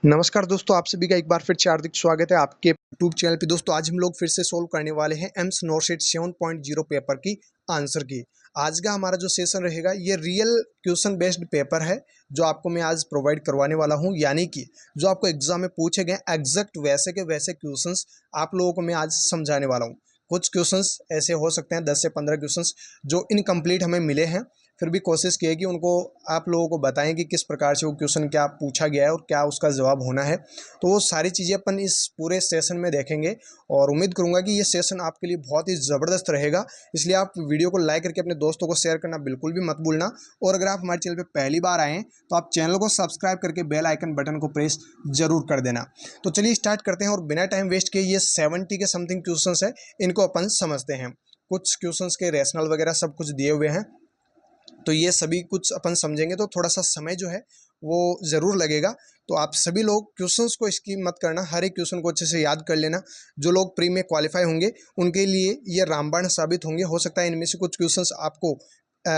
नमस्कार दोस्तों, आप सभी का एक बार फिर से हार्दिक स्वागत है आपके यूट्यूब चैनल पे। दोस्तों आज हम लोग फिर से सोल्व करने वाले हैं एम्स नोरसेट 7.0 पेपर की आंसर की। आज का हमारा जो सेशन रहेगा ये रियल क्वेश्चन बेस्ड पेपर है जो आपको मैं आज प्रोवाइड करवाने वाला हूं, यानी कि जो आपको एग्जाम में पूछे गए एग्जैक्ट वैसे के वैसे क्वेश्चंस आप लोगों को मैं आज समझाने वाला हूं। कुछ क्वेश्चंस ऐसे हो सकते हैं 10 से 15 क्वेश्चंस जो इनकम्प्लीट हमें मिले हैं, फिर भी कोशिश की है कि उनको आप लोगों को बताएं कि किस प्रकार से वो क्वेश्चन क्या पूछा गया है और क्या उसका जवाब होना है। तो वो सारी चीज़ें अपन इस पूरे सेशन में देखेंगे और उम्मीद करूंगा कि ये सेशन आपके लिए बहुत ही ज़बरदस्त रहेगा। इसलिए आप वीडियो को लाइक करके अपने दोस्तों को शेयर करना बिल्कुल भी मत भूलना। और अगर आप हमारे चैनल पर पहली बार आए हैं तो आप चैनल को सब्सक्राइब करके बेल आइकन बटन को प्रेस जरूर कर देना। तो चलिए स्टार्ट करते हैं और बिना टाइम वेस्ट किए ये 70 के समथिंग क्वेश्चन है, इनको अपन समझते हैं। कुछ क्वेश्चंस के रैशनल वगैरह सब कुछ दिए हुए हैं, तो ये सभी कुछ अपन समझेंगे तो थोड़ा सा समय जो है वो ज़रूर लगेगा। तो आप सभी लोग क्वेश्चंस को स्किप मत करना, हर एक क्वेश्चन को अच्छे से याद कर लेना। जो लोग प्री में क्वालिफाई होंगे उनके लिए ये रामबाण साबित होंगे। हो सकता है इनमें से कुछ क्वेश्चंस आपको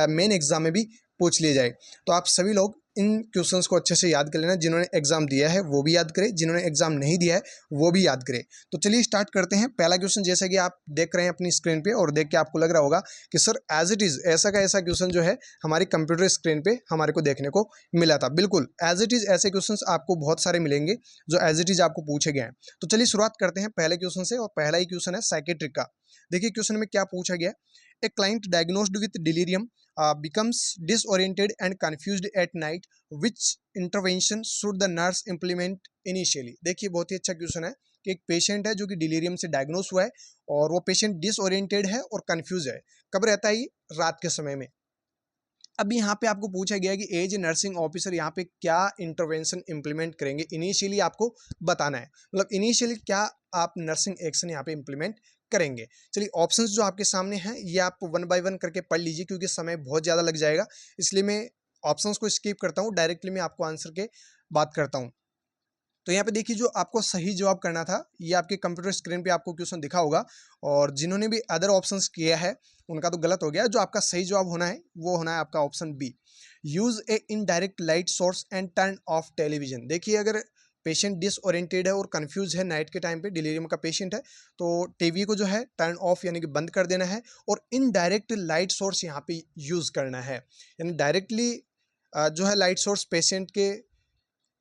मेन एग्जाम में भी पूछ लिए जाए। तो आप सभी लोग इन क्वेश्चंस को अच्छे से याद कर लेना। जिन्होंने एग्जाम दिया है वो भी याद करें, जिन्होंने एग्जाम नहीं दिया है वो भी याद करें। तो चलिए स्टार्ट करते हैं। पहला क्वेश्चन जैसे कि आप देख रहे हैं अपनी स्क्रीन पे और देख के आपको लग रहा होगा कि सर एज इट इज ऐसा का ऐसा क्वेश्चन जो है हमारी कंप्यूटर स्क्रीन पे हमारे को देखने को मिला था। बिल्कुल एज इट इज ऐसे क्वेश्चंस आपको बहुत सारे मिलेंगे जो एज इट इज आपको पूछे गए हैं। तो चलिए शुरुआत करते हैं पहले क्वेश्चन से, और पहला ही क्वेश्चन है साइकेट्रिक का। देखिए क्वेश्चन में क्या पूछा गया। A client diagnosed with delirium becomes disoriented and confused at night. Which intervention should the nurse implement initially? देखिए बहुत ही अच्छा क्वेश्चन है कि एक पेशेंट है जो कि डिलीरियम से डायग्नोस हुआ है और वो पेशेंट डिसओरिएंटेड है और कंफ्यूज है। कब रहता है ये? रात के समय में। अब यहाँ पे आपको पूछा गया है कि एज ए नर्सिंग ऑफिसर यहाँ पे क्या इंटरवेंशन इंप्लीमेंट करेंगे, इनिशियली आपको बताना है। मतलब इनिशियली क्या आप नर्सिंग एक्शन यहाँ पे इंप्लीमेंट करेंगे। चलिए ऑप्शंस जो आपके सामने हैं ये आप वन बाय वन करके पढ़ लीजिए क्योंकि समय बहुत ज़्यादा लग जाएगा, इसलिए मैं ऑप्शंस को स्किप करता हूँ, डायरेक्टली मैं आपको आंसर के बात करता हूँ। तो यहाँ पे देखिए जो आपको सही जवाब करना था ये आपके कंप्यूटर स्क्रीन पे आपको क्वेश्चन दिखा होगा, और जिन्होंने भी अदर ऑप्शंस किया है उनका तो गलत हो गया। जो आपका सही जवाब होना है वो होना है आपका option B, use a indirect light source and turn off television. देखिए अगर पेशेंट डिसओरिएंटेड है और कंफ्यूज है नाइट के टाइम पे, डिलीरियम का पेशेंट है, तो टीवी को जो है टर्न ऑफ यानी कि बंद कर देना है और इनडायरेक्ट लाइट सोर्स यहाँ पे यूज करना है। यानी डायरेक्टली जो है लाइट सोर्स पेशेंट के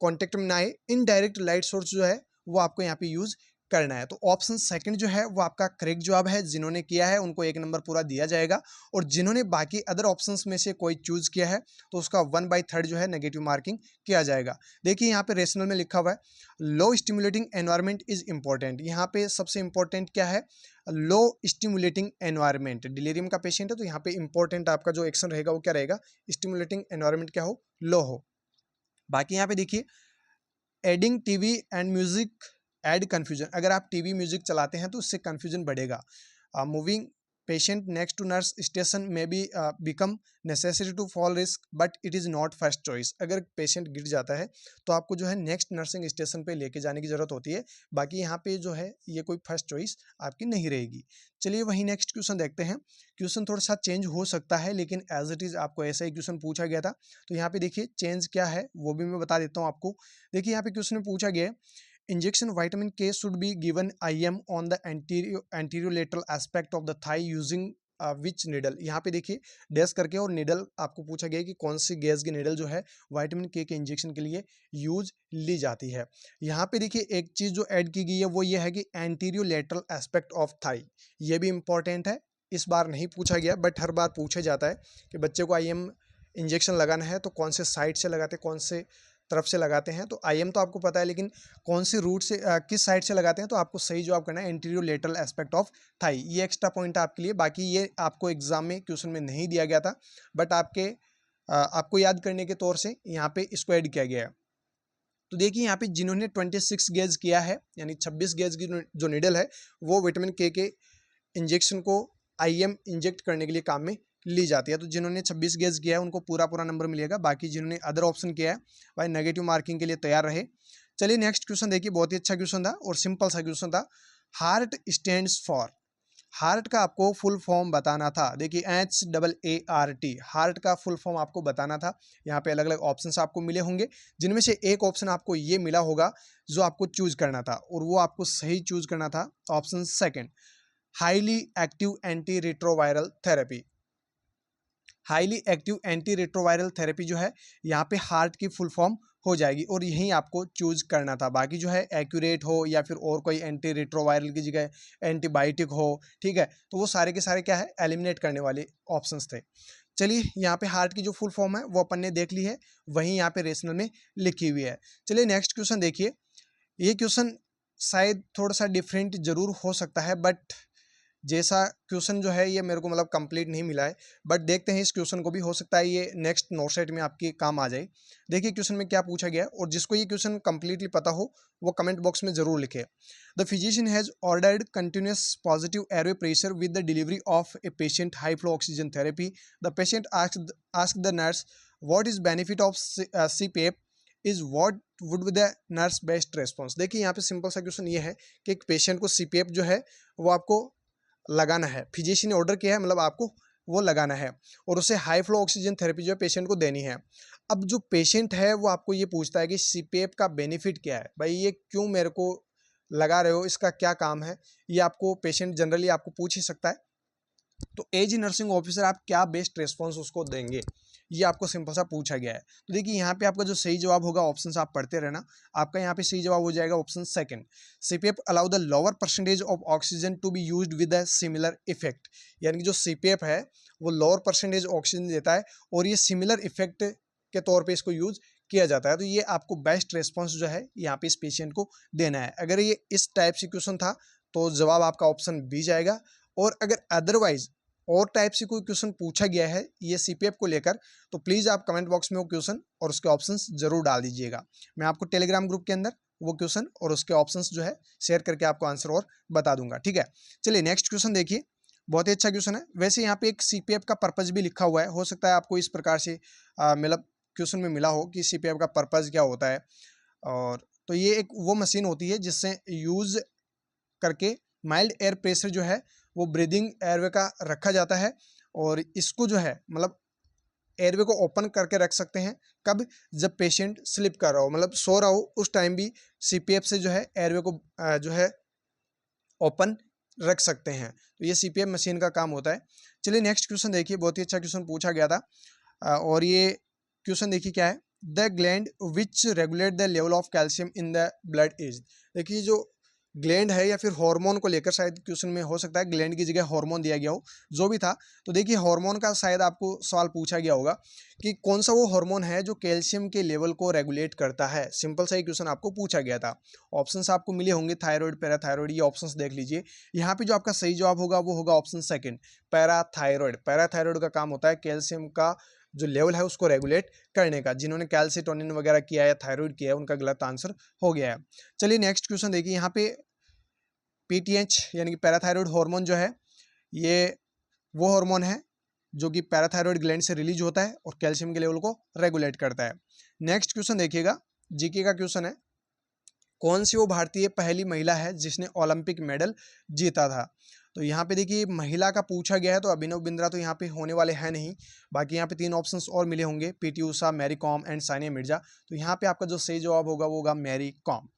कॉन्टेक्ट में ना आए, इनडायरेक्ट लाइट सोर्स जो है वो आपको यहाँ पे यूज करना है। तो ऑप्शन सेकंड जो है वो आपका करेक्ट जवाब है। जिन्होंने किया है उनको 1 नंबर पूरा दिया जाएगा, और जिन्होंने बाकी अदर ऑप्शंस में से कोई चूज किया है तो उसका 1/3 जो है नेगेटिव मार्किंग किया जाएगा। देखिए यहाँ पे रेशनल में लिखा हुआ है लो स्टिमुलेटिंग एनवायरमेंट इज इंपॉर्टेंट। यहाँ पे सबसे इंपॉर्टेंट क्या है? लो स्टिमुलेटिंग एनवायरमेंट। डिलीरियम का पेशेंट है तो यहाँ पे इंपॉर्टेंट आपका जो एक्शन रहेगा वो क्या रहेगा? स्टिमुलेटिंग एनवायरमेंट क्या हो? लो हो। बाकी यहाँ पे देखिए adding TV and music add confusion. अगर आप टीवी म्यूजिक चलाते हैं तो उससे कन्फ्यूजन बढ़ेगा। Moving patient next to nurse station में be become necessary to fall risk but it is not first choice. अगर पेशेंट गिर जाता है तो आपको जो है नेक्स्ट नर्सिंग स्टेशन पे लेके जाने की ज़रूरत होती है। बाकी यहाँ पे जो है ये कोई फर्स्ट चॉइस आपकी नहीं रहेगी। चलिए वही नेक्स्ट क्वेश्चन देखते हैं। क्वेश्चन थोड़ा सा चेंज हो सकता है लेकिन एज इट इज़ आपको ऐसा ही क्वेश्चन पूछा गया था। तो यहाँ पे देखिए चेंज क्या है वो भी मैं बता देता हूँ आपको। देखिए यहाँ पे क्वेश्चन में पूछा गया है injection vitamin K should be given IM on the anterior lateral aspect of the thigh using which needle. यहाँ पे देखिए डैश करके और निडल आपको पूछा गया है कि कौन सी गैस की निडल जो है विटामिन के इंजेक्शन के लिए यूज ली जाती है। यहाँ पे देखिए एक चीज़ जो ऐड की गई है वो ये है कि anterior lateral aspect of thigh. ये भी इंपॉर्टेंट है, इस बार नहीं पूछा गया बट हर बार पूछा जाता है कि बच्चे को IM इंजेक्शन लगाना है तो कौन से साइड से लगाते हैं, कौन से तरफ से लगाते हैं। तो IM तो आपको पता है लेकिन कौन सी रूट से किस साइड से लगाते हैं, तो आपको सही जवाब करना है anterior lateral aspect of thigh. ये एक्स्ट्रा पॉइंट है आपके लिए। बाकी ये आपको एग्जाम में क्वेश्चन में नहीं दिया गया था बट आपको याद करने के तौर से यहाँ पे इसको ऐड किया गया है। तो देखिए यहाँ पे जिन्होंने 26 गेज किया है यानी 26 गेज की जो निडल है वो विटामिन के इंजेक्शन को IM इंजेक्ट करने के लिए काम में ली जाती है। तो जिन्होंने 26 गेज किया है उनको पूरा पूरा नंबर मिलेगा। बाकी जिन्होंने अदर ऑप्शन किया है भाई नेगेटिव मार्किंग के लिए तैयार रहे। चलिए नेक्स्ट क्वेश्चन देखिए, बहुत ही अच्छा क्वेश्चन था और सिंपल सा क्वेश्चन था। हार्ट स्टैंड्स फॉर, हार्ट का आपको फुल फॉर्म बताना था। देखिए HAART, हार्ट का फुल फॉर्म आपको बताना था। यहाँ पे अलग अलग ऑप्शंस आपको मिले होंगे, जिनमें से एक ऑप्शन आपको ये मिला होगा जो आपको चूज करना था, और वो आपको सही चूज करना था option second, highly active anti retroviral therapy. Highly active anti retroviral therapy जो है यहाँ पे हार्ट की फुल फॉर्म हो जाएगी, और यही आपको चूज करना था। बाकी जो है एक्यूरेट हो या फिर और कोई एंटी रिट्रोवायरल की जगह एंटीबायोटिक हो, ठीक है, तो वो सारे के सारे क्या है, एलिमिनेट करने वाले ऑप्शंस थे। चलिए यहाँ पे हार्ट की जो फुल फॉर्म है वो अपन ने देख ली है, वहीं यहाँ पे रेशनल में लिखी हुई है। चलिए नेक्स्ट क्वेश्चन देखिए। ये क्वेश्चन शायद थोड़ा सा डिफरेंट जरूर हो सकता है, बट जैसा क्वेश्चन जो है ये मेरे को मतलब कंप्लीट नहीं मिला है, बट देखते हैं इस क्वेश्चन को भी, हो सकता है ये नेक्स्ट नोटसेट में आपके काम आ जाए। देखिए क्वेश्चन में क्या पूछा गया है, और जिसको ये क्वेश्चन कंप्लीटली पता हो वो कमेंट बॉक्स में जरूर लिखे। The physician has ordered continuous positive airway pressure with the delivery of a patient high flow oxygen therapy. The patient ask the nurse what is benefit of CPAP is what would be the nurse best response. देखिए यहाँ पे simple सा question ये है कि एक patient को CPAP जो है वो आपको लगाना है, फिजिशियन ने ऑर्डर किया है, मतलब आपको वो लगाना है, और उसे हाई फ्लो ऑक्सीजन थेरेपी जो है पेशेंट को देनी है। अब जो पेशेंट है वो आपको ये पूछता है कि CPAP का बेनिफिट क्या है, भाई ये क्यों मेरे को लगा रहे हो, इसका क्या काम है, ये आपको पेशेंट जनरली आपको पूछ ही सकता है। तो एज नर्सिंग ऑफिसर आप क्या बेस्ट रेस्पॉन्स उसको देंगे, ये आपको सिंपल सा पूछा गया है। तो देखिए यहाँ पे आपका जो सही जवाब होगा, ऑप्शन आप पढ़ते रहना, आपका यहाँ पे सही जवाब हो जाएगा option second, CPAP allow the lower percentage of oxygen to be used with a similar effect. यानी कि जो CPAP है वो लोअर परसेंटेज ऑक्सीजन देता है, और ये सिमिलर इफेक्ट के तौर पे इसको यूज किया जाता है। तो ये आपको बेस्ट रेस्पॉन्स जो है यहाँ पे इस पेशेंट को देना है। अगर ये इस टाइप से क्वेश्चन था तो जवाब आपका ऑप्शन बी जाएगा, और अगर अदरवाइज और टाइप से कोई क्वेश्चन पूछा गया है ये CPAP को लेकर, तो प्लीज़ आप कमेंट बॉक्स में वो क्वेश्चन और उसके ऑप्शंस जरूर डाल दीजिएगा। मैं आपको टेलीग्राम ग्रुप के अंदर वो क्वेश्चन और उसके ऑप्शंस जो है शेयर करके आपको आंसर और बता दूंगा, ठीक है। चलिए नेक्स्ट क्वेश्चन देखिए, बहुत ही अच्छा क्वेश्चन है। वैसे यहाँ पे एक CPAP का पर्पज भी लिखा हुआ है, हो सकता है आपको इस प्रकार से मतलब क्वेश्चन में मिला हो कि CPAP का पर्पज क्या होता है। और तो ये एक वो मशीन होती है जिससे यूज करके माइल्ड एयर प्रेशर जो है वो ब्रीदिंग एयरवे का रखा जाता है, और इसको जो है मतलब एयरवे को ओपन करके रख सकते हैं। कब, जब पेशेंट स्लिप कर रहा हो, मतलब सो रहा हो, उस टाइम भी CPAP से जो है एयरवे को जो है ओपन रख सकते हैं। तो ये CPAP मशीन का काम होता है। चलिए नेक्स्ट क्वेश्चन देखिए, बहुत ही अच्छा क्वेश्चन पूछा गया था, और ये क्वेश्चन देखिए क्या है, the gland which regulate the level of calcium in the blood is. देखिए जो ग्लैंड है या फिर हार्मोन को लेकर शायद क्वेश्चन में हो सकता है ग्लैंड की जगह हार्मोन दिया गया हो, जो भी था। तो देखिए हार्मोन का शायद आपको सवाल पूछा गया होगा कि कौन सा वो हार्मोन है जो कैल्शियम के लेवल को रेगुलेट करता है। सिंपल सा ही क्वेश्चन आपको पूछा गया था। ऑप्शंस आपको मिले होंगे थायराइड, पैराथायराइड, ये ऑप्शंस देख लीजिए। यहाँ पे जो आपका सही जवाब होगा वो होगा ऑप्शन सेकंड, पैराथायराइड। पैराथायराइड का काम होता है कैल्शियम का जो लेवल है उसको रेगुलेट करने का। जिन्होंने कैल्सिटोनिन वगैरह किया है, थायराइड किया है, उनका गलत आंसर हो गया है। चलिए नेक्स्ट क्वेश्चन देखिए, यहाँ पे PTH यानी कि पैराथायराइड हार्मोन जो है ये वो हार्मोन है जो कि पैराथायराइड ग्लैंड से रिलीज होता है और कैल्शियम के लेवल को रेगुलेट करता है। नेक्स्ट क्वेश्चन देखिएगा, जीके का क्वेश्चन है, कौन सी वो भारतीय पहली महिला है जिसने ओलंपिक मेडल जीता था। तो यहाँ पे देखिए महिला का पूछा गया है, तो अभिनव बिंद्रा तो यहाँ पे होने वाले हैं नहीं। बाकी यहाँ पे 3 ऑप्शंस और मिले होंगे, PT ऊषा, मैरी कॉम एंड सानिया मिर्जा। तो यहाँ पे आपका जो सही जवाब होगा वो होगा मैरी कॉम।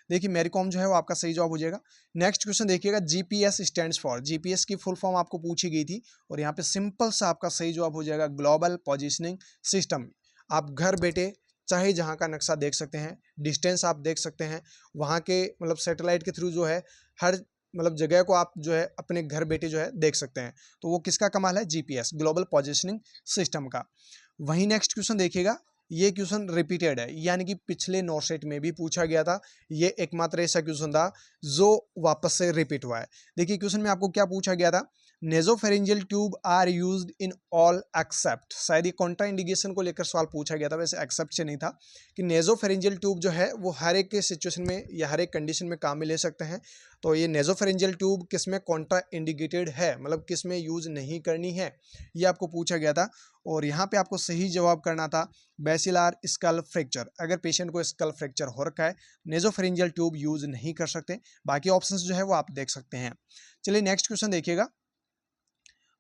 देखिए मैरी कॉम जो है वो आपका सही जवाब हो जाएगा। नेक्स्ट क्वेश्चन देखिएगा, GPS स्टैंड्स फॉर। GPS की फुल फॉर्म आपको पूछी गई थी, और यहाँ पे सिंपल सा आपका सही जवाब हो जाएगा ग्लोबल पोजिशनिंग सिस्टम। आप घर बैठे चाहे जहाँ का नक्शा देख सकते हैं, डिस्टेंस आप देख सकते हैं, वहाँ के मतलब सैटेलाइट के थ्रू जो है हर मतलब जगह को आप जो है अपने घर बैठे जो है देख सकते हैं। तो वो किसका कमाल है, GPS ग्लोबल पोजिशनिंग सिस्टम का। वहीं नेक्स्ट क्वेश्चन देखिएगा, ये क्वेश्चन रिपीटेड है, यानी कि पिछले नोटसेट में भी पूछा गया था। ये एकमात्र ऐसा क्वेश्चन था जो वापस से रिपीट हुआ है। देखिए क्वेश्चन में आपको क्या पूछा गया था, nasopharyngeal tube are used in all except. शायद ये कॉन्ट्रा इंडिकेशन को लेकर सवाल पूछा गया था, वैसे एक्सेप्ट से नहीं था। कि नेजोफेरेंजियल ट्यूब जो है वो हर एक के सिचुएशन में या हर एक कंडीशन में काम में ले सकते हैं। तो ये नेजोफेरेंजियल ट्यूब किस में कॉन्ट्रा इंडिकेटेड है, मतलब किस में यूज नहीं करनी है, ये आपको पूछा गया था। और यहाँ पे आपको सही जवाब करना था बेसिलर स्कल फ्रैक्चर। अगर पेशेंट को स्कल फ्रैक्चर हो रखा है नेजोफेरिंजियल ट्यूब यूज नहीं कर सकते। बाकी ऑप्शंस जो है वो आप देख सकते हैं। चलिए नेक्स्ट क्वेश्चन देखिएगा।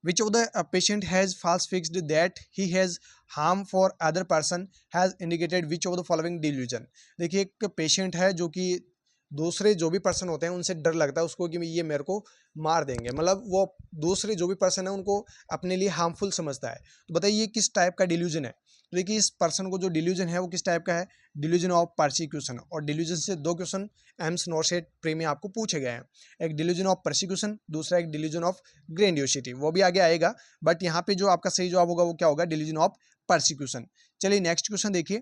Which of the patient has false fixed that he has harm for other person has indicated which of the following delusion। देखिए एक पेशेंट है जो कि दूसरे जो भी पर्सन होते हैं उनसे डर लगता है उसको कि ये मेरे को मार देंगे, मतलब वो दूसरे जो भी पर्सन है उनको अपने लिए हार्मफुल समझता है। तो बताइए ये किस टाइप का डिल्यूजन है। तो देखिए इस पर्सन को जो डिल्यूजन है वो किस टाइप का है, डिल्यूजन ऑफ परसिक्यूशन। और डिल्यूजन से दो क्वेश्चन एम्स नॉर्सेट प्री में आपको पूछे गए हैं, एक डिल्यूजन ऑफ परसिक्यूशन, दूसरा एक डिल्यूजन ऑफ ग्रेंडियोसिटी, वो भी आगे आएगा। बट यहाँ पे जो आपका सही जवाब होगा वो क्या होगा, डिल्यूजन ऑफ परसिक्यूशन। चलिए नेक्स्ट क्वेश्चन देखिए।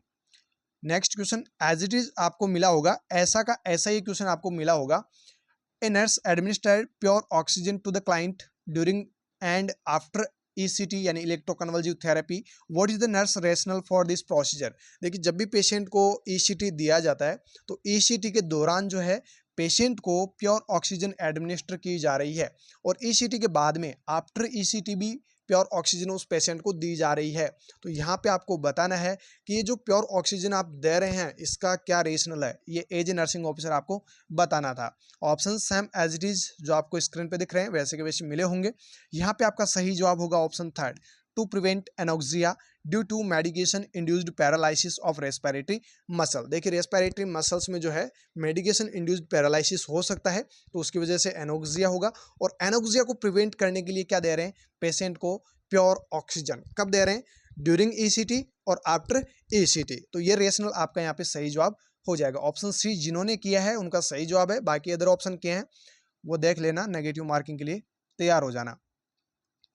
Next question as it is आपको मिला होगा, ऐसा का ऐसा ही क्वेश्चन आपको मिला होगा। A nurse administered pure oxygen to the client during and after ECT यानी electroconvulsive therapy, what is the nurse rationale for this procedure. देखिए जब भी पेशेंट को ईसीटी दिया जाता है तो ईसीटी के दौरान जो है पेशेंट को प्योर ऑक्सीजन एडमिनिस्टर की जा रही है, और ईसीटी के बाद में आफ्टर ईसीटी भी प्योर ऑक्सीजन उस पेशेंट को दी जा रही है। तो यहाँ पे आपको बताना है कि ये जो प्योर ऑक्सीजन आप दे रहे हैं इसका क्या रेशनल है, ये एज ए नर्सिंग ऑफिसर आपको बताना था। Option same as it is जो आपको स्क्रीन पे दिख रहे हैं वैसे के वैसे मिले होंगे। यहाँ पे आपका सही जवाब होगा option third, to prevent anoxia due to medication induced paralysis of respiratory muscle. देखिए रेस्पिरेटरी मसल्स में जो है मेडिकेशन इंड्यूस्ड पैरालिसिस हो सकता है तो उसकी वजह से एनोक्सिया होगा, और एनोक्सिया को प्रिवेंट करने के लिए क्या दे रहे हैं पेशेंट को, प्योर ऑक्सीजन। कब दे रहे हैं, ड्यूरिंग ईसीटी और आफ्टर ईसीटी। तो ये रेशनल आपका यहाँ पे सही जवाब हो जाएगा। ऑप्शन सी जिन्होंने किया है उनका सही जवाब है, बाकी अदर ऑप्शन क्या है वो देख लेना, नेगेटिव मार्किंग के लिए तैयार हो जाना।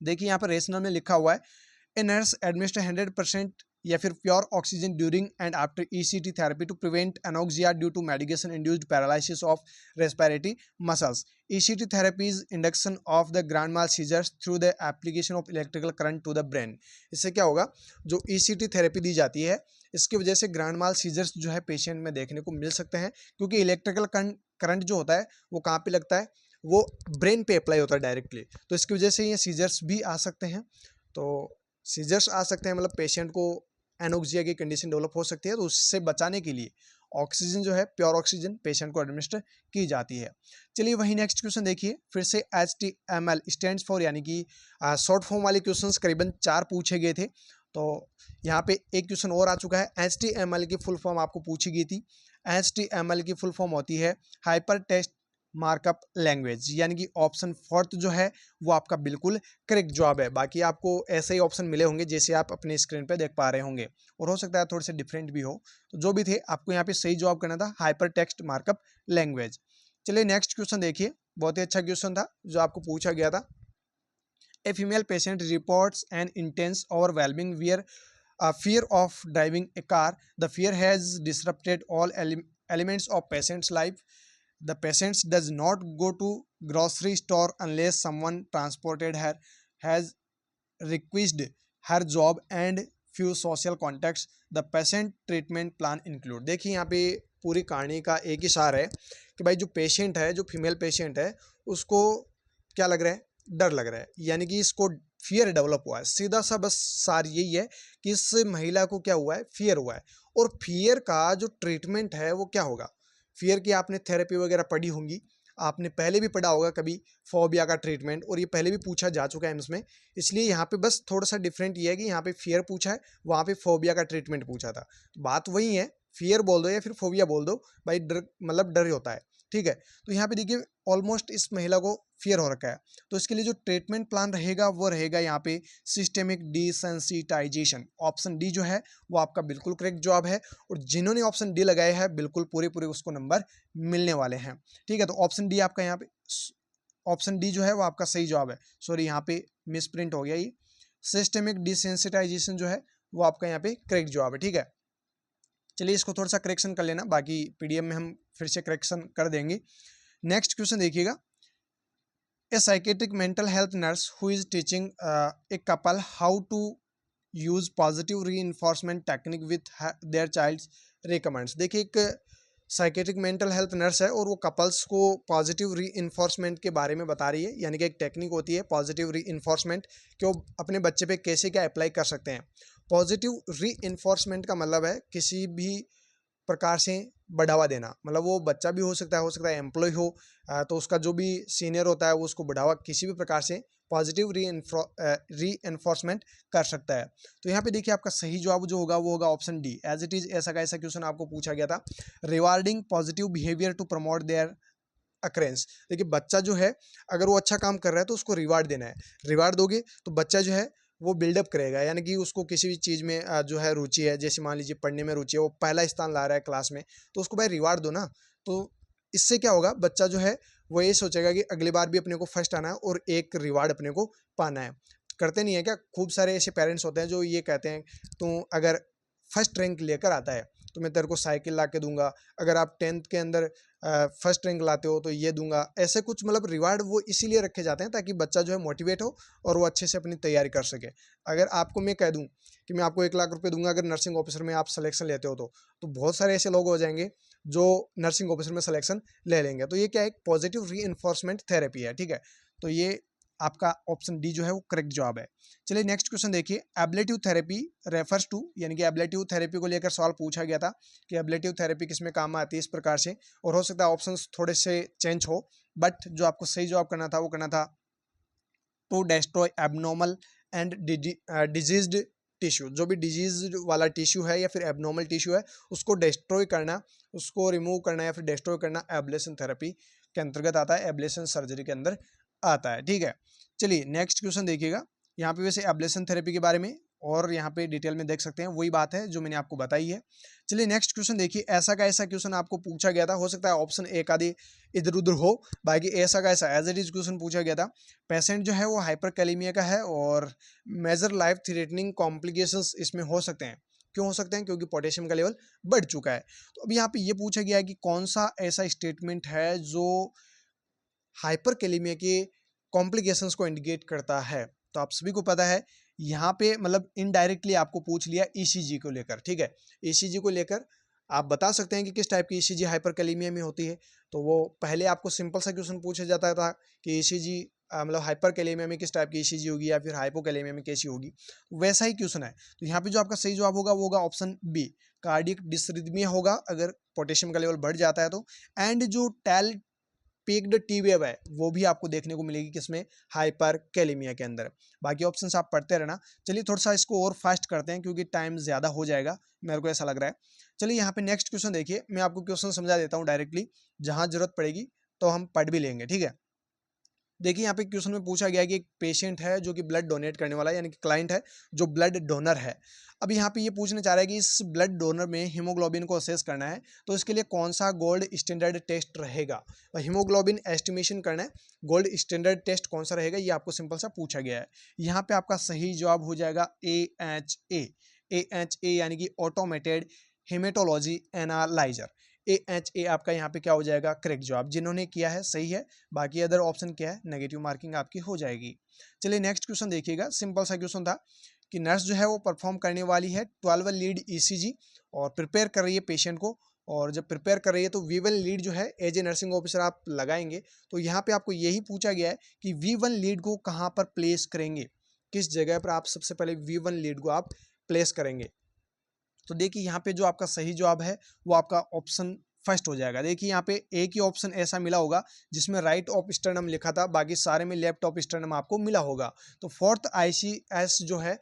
देखिए यहाँ पर रेशनल में लिखा हुआ है ए नर्स एडमिनिस्टर 100% या फिर pure oxygen during and after ECT therapy to prevent anoxia due to medication induced paralysis of respiratory muscles. ECT therapy is induction of the grand mal seizures through the application of electrical current to the brain. इससे क्या होगा, जो ECT therapy दी जाती है इसकी वजह से grand mal seizures जो है पेशेंट में देखने को मिल सकते हैं, क्योंकि इलेक्ट्रिकल करंट जो होता है वो कहाँ पे लगता है, वो ब्रेन पे अप्लाई होता है डायरेक्टली। तो इसकी वजह से ये सीजर्स भी आ सकते हैं। तो सीजर्स आ सकते हैं मतलब पेशेंट को एनोक्सिया की कंडीशन डेवलप हो सकती है, तो उससे बचाने के लिए ऑक्सीजन जो है प्योर ऑक्सीजन पेशेंट को एडमिनिस्टर की जाती है। चलिए वही नेक्स्ट क्वेश्चन देखिए, फिर से HTML स्टैंड्स फॉर यानी कि शॉर्ट फॉर्म वाले क्वेश्चंस करीबन 4 पूछे गए थे। तो यहाँ पे एक क्वेश्चन और आ चुका है। HTML की फुल फॉर्म आपको पूछी गई थी। HTML की फुल फॉर्म होती है हाइपर टेक्स्ट मार्कअप लैंग्वेज, यानी कि ऑप्शन फोर्थ जो है वो आपका बिल्कुल करेक्ट जवाब है। बाकी आपको ऐसे ही ऑप्शन मिले होंगे जैसे आप अपने स्क्रीन पे देख पा रहे होंगे, और हो सकता है थोड़े से डिफरेंट भी हो। तो जो भी थे आपको यहाँ पे सही जवाब करना था हाइपर टेक्स्ट मार्कअप लैंग्वेज। चलिए नेक्स्ट क्वेश्चन देखिए, बहुत ही अच्छा क्वेश्चन था जो आपको पूछा गया था। A female patient reports N intense overwhelming fear of driving a car. The fear has disrupted all elements of patient's life. The patient does not go to grocery store unless someone transported her, has requested her job and few social contacts. The patient treatment plan include। देखिए यहाँ पे पूरी कहानी का एक ही सार है कि भाई जो पेशेंट है, जो फीमेल पेशेंट है, उसको क्या लग रहा है, डर लग रहा है, यानी कि इसको फियर डेवलप हुआ है। सीधा सा बस सार यही है कि इस महिला को क्या हुआ है, फियर हुआ है। और फियर का जो ट्रीटमेंट है वो क्या होगा, फियर की आपने थेरेपी वगैरह पढ़ी होंगी, आपने पहले भी पढ़ा होगा कभी फोबिया का ट्रीटमेंट, और ये पहले भी पूछा जा चुका है एम्स में। इसलिए यहाँ पे बस थोड़ा सा डिफरेंट ये है कि यहाँ पे फियर पूछा है, वहाँ पे फोबिया का ट्रीटमेंट पूछा था। बात वही है, फियर बोल दो या फिर फोबिया बोल दो, भाई डर मतलब डर होता है, ठीक है। तो यहाँ पे देखिए ऑलमोस्ट इस महिला को फियर हो रखा है, तो इसके लिए जो ट्रीटमेंट प्लान रहेगा वो रहेगा यहाँ पे सिस्टेमिक डिसेंसिटाइजेशन। ऑप्शन डी जो है वो आपका बिल्कुल करेक्ट जवाब है, और जिन्होंने ऑप्शन डी लगाए हैं बिल्कुल पूरे पूरे उसको नंबर मिलने वाले हैं, ठीक है। तो ऑप्शन डी आपका यहाँ पे, ऑप्शन डी जो है वो आपका सही जवाब है। सॉरी यहाँ पे मिस प्रिंट हो गया, ये सिस्टेमिक डिसेंसिटाइजेशन जो है वो आपका यहाँ पे करेक्ट जवाब है, ठीक है। चलिए इसको थोड़ा सा करेक्शन कर लेना, बाकी पीडीएफ में हम फिर से करेक्शन कर देंगे। नेक्स्ट क्वेश्चन देखिएगा, a psychiatric mental health nurse who is teaching a couple how to use positive reinforcement technique with their child recommends. देखिए एक साइकेट्रिक मेंटल हेल्थ नर्स है और वो कपल्स को पॉजिटिव री इन्फोर्समेंट के बारे में बता रही है, यानी कि एक टेक्निक होती है पॉजिटिव री इन्फोर्समेंट कि वो अपने बच्चे पे कैसे क्या अप्लाई कर सकते हैं। पॉजिटिव री इन्फोर्समेंट का मतलब है किसी भी प्रकार से बढ़ावा देना, मतलब वो बच्चा भी हो सकता है एम्प्लॉय हो, तो उसका जो भी सीनियर होता है वो उसको बढ़ावा किसी भी प्रकार से पॉजिटिव री एनफोर्समेंट कर सकता है। तो यहाँ पे देखिए आपका सही जवाब जो होगा वो होगा option D, as it is. ऐसा का ऐसा क्वेश्चन आपको पूछा गया था, rewarding positive behaviour to promote their occurrence. देखिए बच्चा जो है अगर वो अच्छा काम कर रहा है तो उसको रिवार्ड देना है, रिवार्ड दोगे तो बच्चा जो है वो बिल्डअप करेगा, यानी कि उसको किसी भी चीज़ में जो है रुचि है, जैसे मान लीजिए पढ़ने में रुचि है, वो पहला स्थान ला रहा है क्लास में, तो उसको भाई रिवार्ड दो ना। तो इससे क्या होगा, बच्चा जो है वो ये सोचेगा कि अगली बार भी अपने को फर्स्ट आना है और एक रिवार्ड अपने को पाना है। करते नहीं है क्या, खूब सारे ऐसे पेरेंट्स होते हैं जो ये कहते हैं तू अगर फर्स्ट रैंक लेकर आता है तो मैं तेरे को साइकिल ला के दूंगा, अगर आप 10th के अंदर फर्स्ट रैंक लाते हो तो ये दूंगा। ऐसे कुछ मतलब रिवार्ड वो इसीलिए रखे जाते हैं ताकि बच्चा जो है मोटिवेट हो और वो अच्छे से अपनी तैयारी कर सके। अगर आपको मैं कह दूं कि मैं आपको 1 लाख रुपए दूंगा अगर नर्सिंग ऑफिसर में आप सिलेक्शन लेते हो तो बहुत सारे ऐसे लोग हो जाएंगे जो नर्सिंग ऑफिसर में सिलेक्शन ले लेंगे। तो ये क्या है, एक पॉजिटिव री इन्फोर्समेंट थेरेपी है, ठीक है। तो ये आपका ऑप्शन डी जो है वो करेक्ट जवाब है। चलिए नेक्स्ट क्वेश्चन देखिए, एब्लेटिव थेरेपी रेफर्स टू, यानी कि एब्लेटिव थेरेपी को लेकर सवाल पूछा गया था कि एब्लेटिव थेरेपी किसमें काम आती है इस प्रकार से, और हो सकता है ऑप्शंस थोड़े से चेंज हो, बट जो आपको सही जवाब करना था वो करना था to destroy abnormal and diseased tissue. जो भी डिजीज वाला टिश्यू है या फिर एबनॉर्मल टिश्यू है उसको डिस्ट्रॉय करना, उसको रिमूव करना या फिर डिस्ट्रॉय करना एब्लेशन थेरेपी के अंतर्गत आता है, एब्लेशन सर्जरी के अंदर आता है, ठीक है। चलिए नेक्स्ट क्वेश्चन देखिएगा, यहाँ पे वैसे एब्लेशन थेरेपी के बारे में और यहाँ पे डिटेल में देख सकते हैं, वही बात है जो मैंने आपको बताई है। चलिए नेक्स्ट क्वेश्चन देखिए, ऐसा का ऐसा क्वेश्चन आपको पूछा गया था, हो सकता है ऑप्शन एक आदि इधर उधर हो, बाकी ऐसा का ऐसा एज इट इज क्वेश्चन पूछा गया था। पेशेंट जो है वो हाइपरकैलेमिया का है और मेजर लाइफ थ्रेटनिंग कॉम्प्लिकेशंस इसमें हो सकते हैं। क्यों हो सकते हैं, क्योंकि पोटेशियम का लेवल बढ़ चुका है। तो अभी यहाँ पे ये पूछा गया है कि कौन सा ऐसा स्टेटमेंट है जो हाइपरकैलेमिया के कॉम्प्लिकेशंस को इंडिकेट करता है। तो आप सभी को पता है यहाँ पे मतलब इनडायरेक्टली आपको पूछ लिया ईसीजी को लेकर, ठीक है। ईसीजी को लेकर आप बता सकते हैं कि किस टाइप की ईसीजी हाइपरकैलेमिया में होती है। तो वो पहले आपको सिंपल सा क्वेश्चन पूछा जाता था कि ईसीजी मतलब हाइपरकैलेमिया में किस टाइप की ईसीजी होगी या फिर हाइपोकैलेमिया में कैसी होगी, वैसा ही क्वेश्चन है। तो यहाँ पे जो आपका सही जवाब होगा वो होगा ऑप्शन बी, कार्डियक डिसरिथमिया होगा अगर पोटेशियम का लेवल बढ़ जाता है तो। एंड जो टेल पीक्ड टी वेव है वो भी आपको देखने को मिलेगी किसमें, हाइपर कैलेमिया के अंदर। बाकी ऑप्शंस आप पढ़ते रहना। चलिए थोड़ा सा इसको और फास्ट करते हैं क्योंकि टाइम ज़्यादा हो जाएगा, मेरे को ऐसा लग रहा है। चलिए यहाँ पे नेक्स्ट क्वेश्चन देखिए, मैं आपको क्वेश्चन समझा देता हूँ डायरेक्टली, जहाँ जरूरत पड़ेगी तो हम पढ़ भी लेंगे, ठीक है। देखिए यहाँ पे क्वेश्चन में पूछा गया है कि एक पेशेंट है जो कि ब्लड डोनेट करने वाला है, यानी कि क्लाइंट है जो ब्लड डोनर है। अब यहाँ पे ये पूछने चाह रहा है कि इस ब्लड डोनर में हीमोग्लोबिन को असेस करना है, तो इसके लिए कौन सा गोल्ड स्टैंडर्ड टेस्ट रहेगा। हीमोग्लोबिन एस्टिमेशन करना है, गोल्ड स्टैंडर्ड टेस्ट कौन सा रहेगा, ये आपको सिंपल सा पूछा गया है। यहाँ पे आपका सही जवाब हो जाएगा AHA। AHA यानी कि ऑटोमेटेड हेमेटोलॉजी एनालाइजर। AHA आपका यहाँ पे क्या हो जाएगा, करेक्ट जवाब। जिन्होंने किया है सही है, बाकी अदर ऑप्शन क्या है, नेगेटिव मार्किंग आपकी हो जाएगी। चलिए नेक्स्ट क्वेश्चन देखिएगा, सिंपल सा क्वेश्चन था कि नर्स जो है वो परफॉर्म करने वाली है 12 लीड ECG और प्रिपेयर कर रही है पेशेंट को। और जब प्रिपेयर कर रही है तो V1 लीड जो है एज ए नर्सिंग ऑफिसर आप लगाएंगे। तो यहाँ पे आपको यही पूछा गया है कि V1 लीड को कहाँ पर प्लेस करेंगे, किस जगह पर आप सबसे पहले V1 लीड को आप प्लेस करेंगे। तो देखिए यहाँ पे जो आपका सही जवाब है वो आपका ऑप्शन फर्स्ट हो जाएगा। देखिए यहाँ पे एक ही ऑप्शन ऐसा मिला होगा जिसमें राइट ऑफ स्टर्नम लिखा था, बाकी सारे में लेफ्ट ऑफ स्टर्नम आपको मिला होगा। तो फोर्थ ICS जो है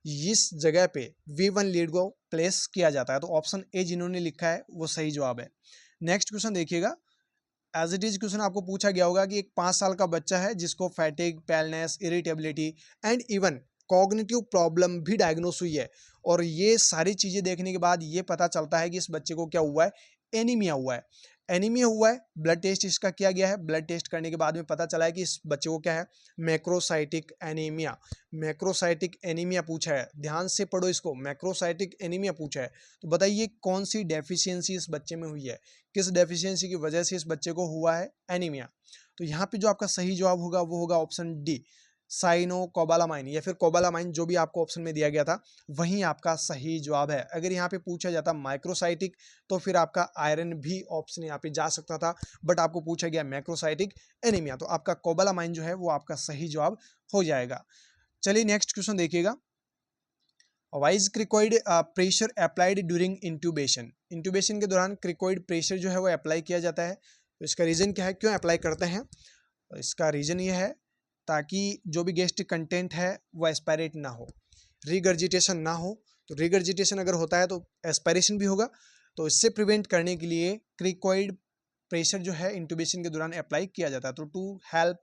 इस जगह पे V1 लीड को प्लेस किया जाता है। तो ऑप्शन ए जिन्होंने लिखा है वो सही जवाब है। नेक्स्ट क्वेश्चन देखिएगा, एज इट इज क्वेश्चन आपको पूछा गया होगा कि एक 5 साल का बच्चा है जिसको fatigue, paleness, irritability and even cognitive problem भी डायग्नोस हुई है। और ये सारी चीज़ें देखने के बाद ये पता चलता है कि इस बच्चे को क्या हुआ है, एनीमिया हुआ है। एनीमिया हुआ है, ब्लड टेस्ट इसका किया गया है, ब्लड टेस्ट करने के बाद में पता चला है कि इस बच्चे को क्या है, मैक्रोसाइटिक एनीमिया। मैक्रोसाइटिक एनीमिया पूछा है, ध्यान से पढ़ो इसको, मैक्रोसाइटिक एनीमिया पूछा है। तो बताइए कौन सी डेफिशिएंसी इस बच्चे में हुई है, किस डेफिशिएंसी की वजह से इस बच्चे को हुआ है एनीमिया। तो यहाँ पे जो आपका सही जवाब होगा वो होगा ऑप्शन डी, साइनोकोबालामाइन या फिर कोबालामाइन, जो भी आपको ऑप्शन में दिया गया था वही आपका सही जवाब है। अगर यहाँ पे पूछा जाता माइक्रोसाइटिक तो फिर आपका आयरन भी ऑप्शन यहाँ पे जा सकता था, बट आपको पूछा गया मैक्रोसाइटिक एनीमिया, तो आपका कोबालामाइन जो है वो आपका सही जवाब हो जाएगा। चलिए नेक्स्ट क्वेश्चन देखिएगा। Wise cricoid pressure applied during intubation. Intubation के दौरान क्रिकोइड प्रेशर जो है वो अप्लाई किया जाता है, तो इसका रीजन क्या है, क्यों अप्लाई करते हैं? तो इसका रीजन ये है ताकि जो भी गैस्ट्रिक कंटेंट है वो एस्पायरेट ना हो, रिगर्जिटेशन ना हो। तो रिगर्जिटेशन अगर होता है तो एस्पायरेशन भी होगा, तो इससे प्रिवेंट करने के लिए क्रिकोइड प्रेशर जो है इंट्यूबेशन के दौरान अप्लाई किया जाता है। तो to help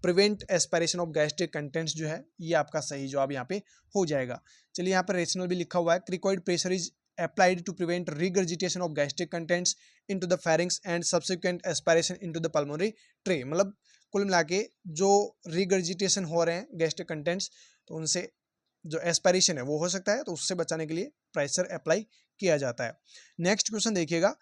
prevent aspiration of gastric contents जो है ये आपका सही जवाब यहाँ पे हो जाएगा। चलिए यहाँ पर रेशनल भी लिखा हुआ है, cricoid pressure is applied to prevent regurgitation of gastric contents into the pharynx and subsequent aspiration into the pulmonary tray। मतलब कुल मिला के जो रिगर्जिटेशन हो रहे हैं गैस्ट्रिक कंटेंट्स, तो उनसे जो एस्पायरेशन है वो हो सकता है, तो उससे बचाने के लिए प्रेशर अप्लाई किया जाता है। नेक्स्ट क्वेश्चन देखिएगा।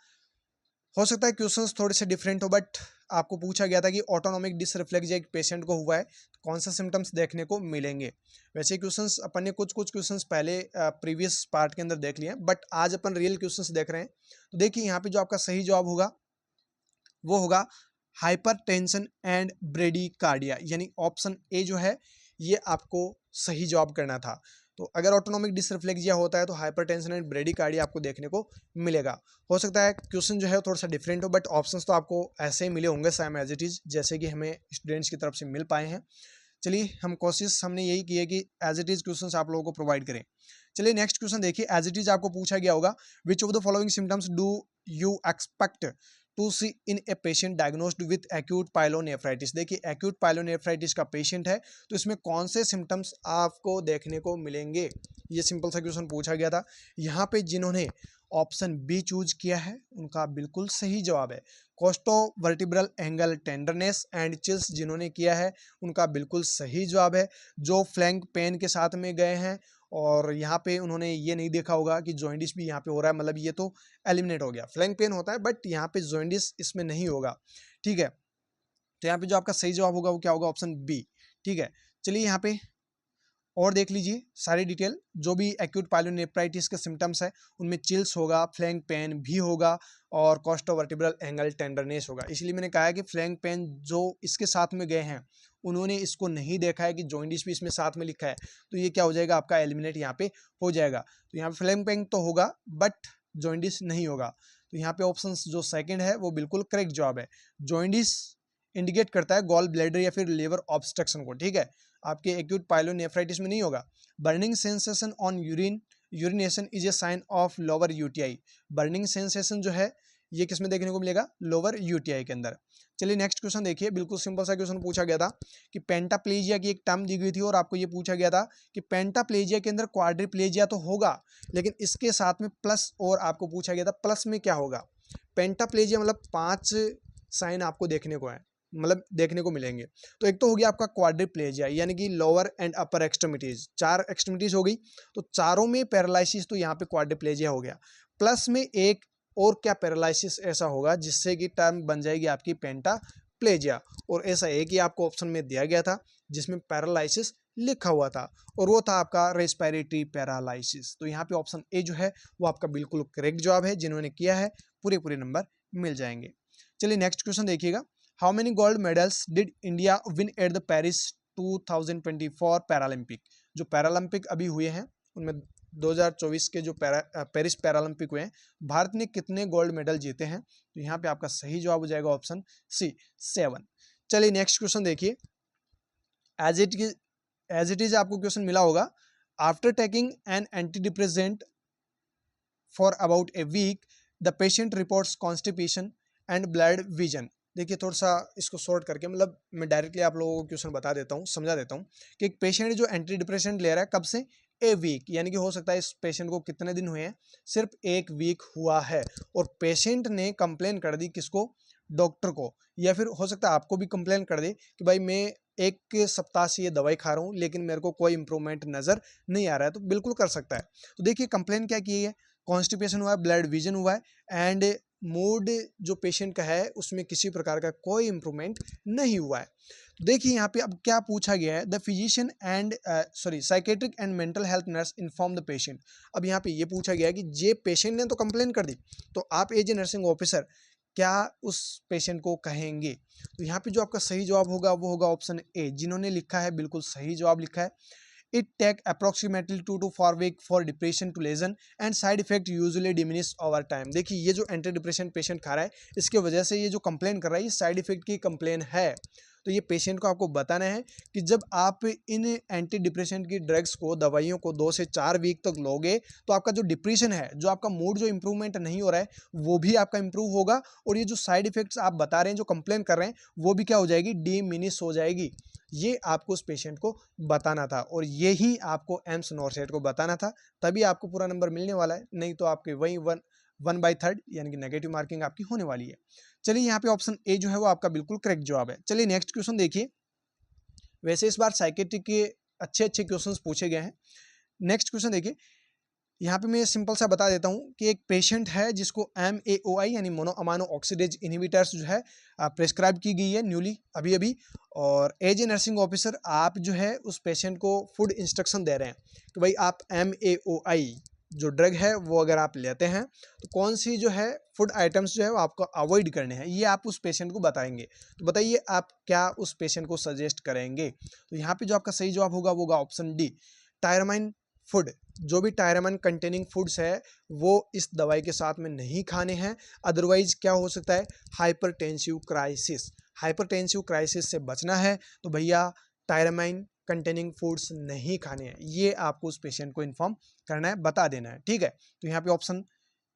हो सकता है क्वेश्चंस थोड़े से डिफरेंट हो, बट आपको पूछा गया था कि ऑटोनॉमिक डिसरिफ्लेक्सिया एक पेशेंट को हुआ है, कौन सा सिम्टम्स देखने को मिलेंगे। वैसे क्वेश्चंस अपन ने कुछ क्वेश्चंस पहले प्रीवियस पार्ट के अंदर देख लिए हैं, बट आज अपन रियल क्वेश्चंस देख रहे हैं। तो देखिए यहाँ पे जो आपका सही जवाब होगा वो होगा हाइपरटेंशन एंड ब्रेडिकार्डिया, यानी ऑप्शन ए जो है ये आपको सही जवाब करना था। तो अगर ऑटोनॉमिक डिसरिफ्लेक्सिया होता है तो हाइपरटेंशन एंड ब्रेडिकार्डिया आपको देखने को मिलेगा। हो सकता है क्वेश्चन जो है थोड़ा सा डिफरेंट हो, बट ऑप्शंस तो आपको ऐसे ही मिले होंगे सेम एज इट इज, जैसे कि हमें स्टूडेंट्स की तरफ से मिल पाए हैं। चलिए हम कोशिश हमने यही की है कि एज इट इज क्वेश्चंस आप लोगों को प्रोवाइड करें। चलिए नेक्स्ट क्वेश्चन देखिए। एज इट इज आपको पूछा गया होगा, which of the following symptoms do you expect to see in a patient diagnosed with acute pyelonephritis. देखिए एक्यूट पाइलोनेफ्राइटिस का पेशेंट है, तो इसमें कौन से सिम्टम्स आपको देखने को मिलेंगे, ये सिंपल सा क्वेश्चन पूछा गया था। यहाँ पे जिन्होंने ऑप्शन बी चूज किया है उनका बिल्कुल सही जवाब है। कोस्टोवर्टिब्रल एंगल टेंडरनेस एंड चिल्स जिन्होंने किया है उनका बिल्कुल सही जवाब है। जो फ्लैंक पेन के साथ में गए हैं और यहाँ पे उन्होंने ये नहीं देखा होगा कि जॉइंडिस भी यहाँ पे हो रहा है, मतलब ये तो एलिमिनेट हो गया। फ्लैंक पेन होता है बट यहाँ पे जॉइंडिस इसमें नहीं होगा, ठीक है। तो यहाँ पे जो आपका सही जवाब होगा वो क्या होगा, ऑप्शन बी, ठीक है। चलिए यहाँ पे और देख लीजिए सारी डिटेल। जो भी एक्यूट पाइलोनेफ्राइटिस के सिम्टम्स है उनमें चिल्स होगा, फ्लैंक पेन भी होगा और कोस्टोवर्टिब्रल एंगल टेंडरनेस होगा। इसलिए मैंने कहा है कि फ्लैंक पेन जो इसके साथ में गए हैं उन्होंने इसको नहीं देखा है कि जॉइंडिस भी इसमें साथ में लिखा है, तो ये क्या हो जाएगा आपका एलिमिनेट यहाँ पे हो जाएगा। तो यहाँ पे फ्लैंक पेन तो होगा बट जॉइंडिस नहीं होगा, तो यहाँ पे ऑप्शन जो सेकंड है वो बिल्कुल करेक्ट जवाब है। जॉइंडिस इंडिकेट करता है गॉल ब्लैडर या फिर लिवर ऑब्स्ट्रक्शन को, ठीक है। आपके एक्यूट पाइलोनेफ्राइटिस में नहीं होगा। Burning sensation on urination is a sign of lower UTI. Burning sensation जो है ये किस में देखने को मिलेगा, लोअर यूटीआई के अंदर। चलिए नेक्स्ट क्वेश्चन देखिए। बिल्कुल सिंपल सा क्वेश्चन पूछा गया था कि पेंटाप्लेजिया की एक टर्म दी गई थी और आपको ये पूछा गया था कि पेंटाप्लेजिया के अंदर क्वाड्रिप्लेजिया तो होगा लेकिन इसके साथ में प्लस, और आपको पूछा गया था प्लस में क्या होगा। पेंटाप्लेजिया मतलब 5 साइन आपको देखने को है, मतलब देखने को मिलेंगे। तो एक तो हो गया आपका क्वाड्रिप्लेजिया यानी कि lower and upper extremities, 4 extremities हो गई, तो चारों में पैरालिसिस, तो यहाँ पे क्वाड्रिप्लेजिया हो गया। प्लस में एक और क्या पैरालिसिस ऐसा होगा जिससे कि टर्म बन जाएगी आपकी पेंटाप्लेजिया, और ऐसा एक ही आपको ऑप्शन में दिया गया था जिसमें पैरालिसिस लिखा हुआ था और वो था आपका रेस्पिरेटरी पैरालिसिस। तो यहाँ पे ऑप्शन ए जो है वो आपका बिल्कुल करेक्ट जवाब है। जिन्होंने किया है पूरे नंबर मिल जाएंगे। चलिए नेक्स्ट क्वेश्चन देखिएगा। How many gold medals did India win at the Paris 2024 Paralympic. जो पैरालंपिक अभी हुए हैं उनमें 2024 के जो पेरिस पैरालंपिक हुए हैं, भारत ने कितने गोल्ड मेडल जीते हैं। तो यहाँ पे आपका सही जवाब हो जाएगा ऑप्शन सी, 7। चलिए नेक्स्ट क्वेश्चन देखिए। एज इट इज आपको क्वेश्चन मिला होगा। After taking an antidepressant for about a week the patient reports constipation and blurred vision. देखिए थोड़ा सा इसको शॉर्ट करके, मतलब मैं डायरेक्टली आप लोगों को क्वेश्चन बता देता हूँ, समझा देता हूँ कि एक पेशेंट जो एंटी डिप्रेसेंट ले रहा है कब से, ए वीक, यानी कि हो सकता है इस पेशेंट को कितने दिन हुए हैं, सिर्फ 1 वीक हुआ है और पेशेंट ने कंप्लेन कर दी किसको, डॉक्टर को, या फिर हो सकता है आपको भी कंप्लेन कर दे कि भाई मैं 1 सप्ताह से ये दवाई खा रहा हूँ लेकिन मेरे को कोई इंप्रूवमेंट नजर नहीं आ रहा है, तो बिल्कुल कर सकता है। तो देखिए कंप्लेन क्या की है, कॉन्स्टिपेशन हुआ है, ब्लड विजन हुआ है एंड मूड जो पेशेंट का है उसमें किसी प्रकार का कोई इम्प्रूवमेंट नहीं हुआ है। तो देखिए यहाँ पे अब क्या पूछा गया है, the physician and psychiatric and mental health nurse inform the patient. अब यहाँ पे ये पूछा गया है कि जे पेशेंट ने तो कंप्लेन कर दी, तो आप एज ए नर्सिंग ऑफिसर क्या उस पेशेंट को कहेंगे। तो यहाँ पे जो आपका सही जवाब होगा वो होगा ऑप्शन ए। जिन्होंने लिखा है बिल्कुल सही जवाब लिखा है। It take approximately 2 to 4 weeks for depression to lessen and side effect usually diminish over time। देखिए ये जो एंटी डिप्रेशन पेशेंट खा रहा है इसके वजह से ये जो कंप्लेन कर रहा है ये साइड इफेक्ट की कंप्लेन है। तो ये पेशेंट को आपको बताना है कि जब आप इन एंटी डिप्रेशन की ड्रग्स को, दवाइयों को 2 से 4 वीक तक लोगे तो आपका जो डिप्रेशन है, जो आपका मूड जो इंप्रूवमेंट नहीं हो रहा है वो भी आपका इंप्रूव होगा, और ये जो साइड इफेक्ट्स आप बता रहे हैं, जो कंप्लेन कर रहे हैं, वो भी क्या हो जाएगी, डिमिनिश हो जाएगी। ये आपको उस पेशेंट को बताना था और यही आपको एम्स नॉरसेट को बताना था, तभी आपको पूरा नंबर मिलने वाला है, नहीं तो आपके वही 1/3 यानी कि नेगेटिव मार्किंग आपकी होने वाली है। चलिए यहाँ पे ऑप्शन ए जो है वो आपका बिल्कुल करेक्ट जवाब है। चलिए नेक्स्ट क्वेश्चन देखिए। वैसे इस बार साइकेट्री के अच्छे अच्छे क्वेश्चंस पूछे गए हैं। नेक्स्ट क्वेश्चन देखिए, यहाँ पे मैं सिंपल सा बता देता हूँ कि एक पेशेंट है जिसको MAOI यानी मोनो अमाइनो ऑक्सीडेज इनहिबिटर्स जो है प्रेस्क्राइब की गई है न्यूली अभी अभी, और एज ए नर्सिंग ऑफिसर आप जो है उस पेशेंट को फूड इंस्ट्रक्शन दे रहे हैं कि भाई आप MAOI जो ड्रग है वो अगर आप लेते हैं तो कौन सी जो है फूड आइटम्स जो है वो आपको अवॉइड करने हैं, ये आप उस पेशेंट को बताएंगे। तो बताइए आप क्या उस पेशेंट को सजेस्ट करेंगे। तो यहाँ पे जो आपका सही जवाब होगा वो होगा ऑप्शन डी, टायरामाइन फूड। जो भी टायरामाइन कंटेनिंग फूड्स है वो इस दवाई के साथ में नहीं खाने हैं, अदरवाइज क्या हो सकता है, हाइपरटेंसिव क्राइसिस। हाइपरटेंसिव क्राइसिस से बचना है तो भैया टायरामाइन कंटेनिंग फूड्स नहीं खाने हैं, ये आपको उस पेशेंट को इन्फॉर्म करना है, बता देना है, ठीक है। तो यहाँ पे ऑप्शन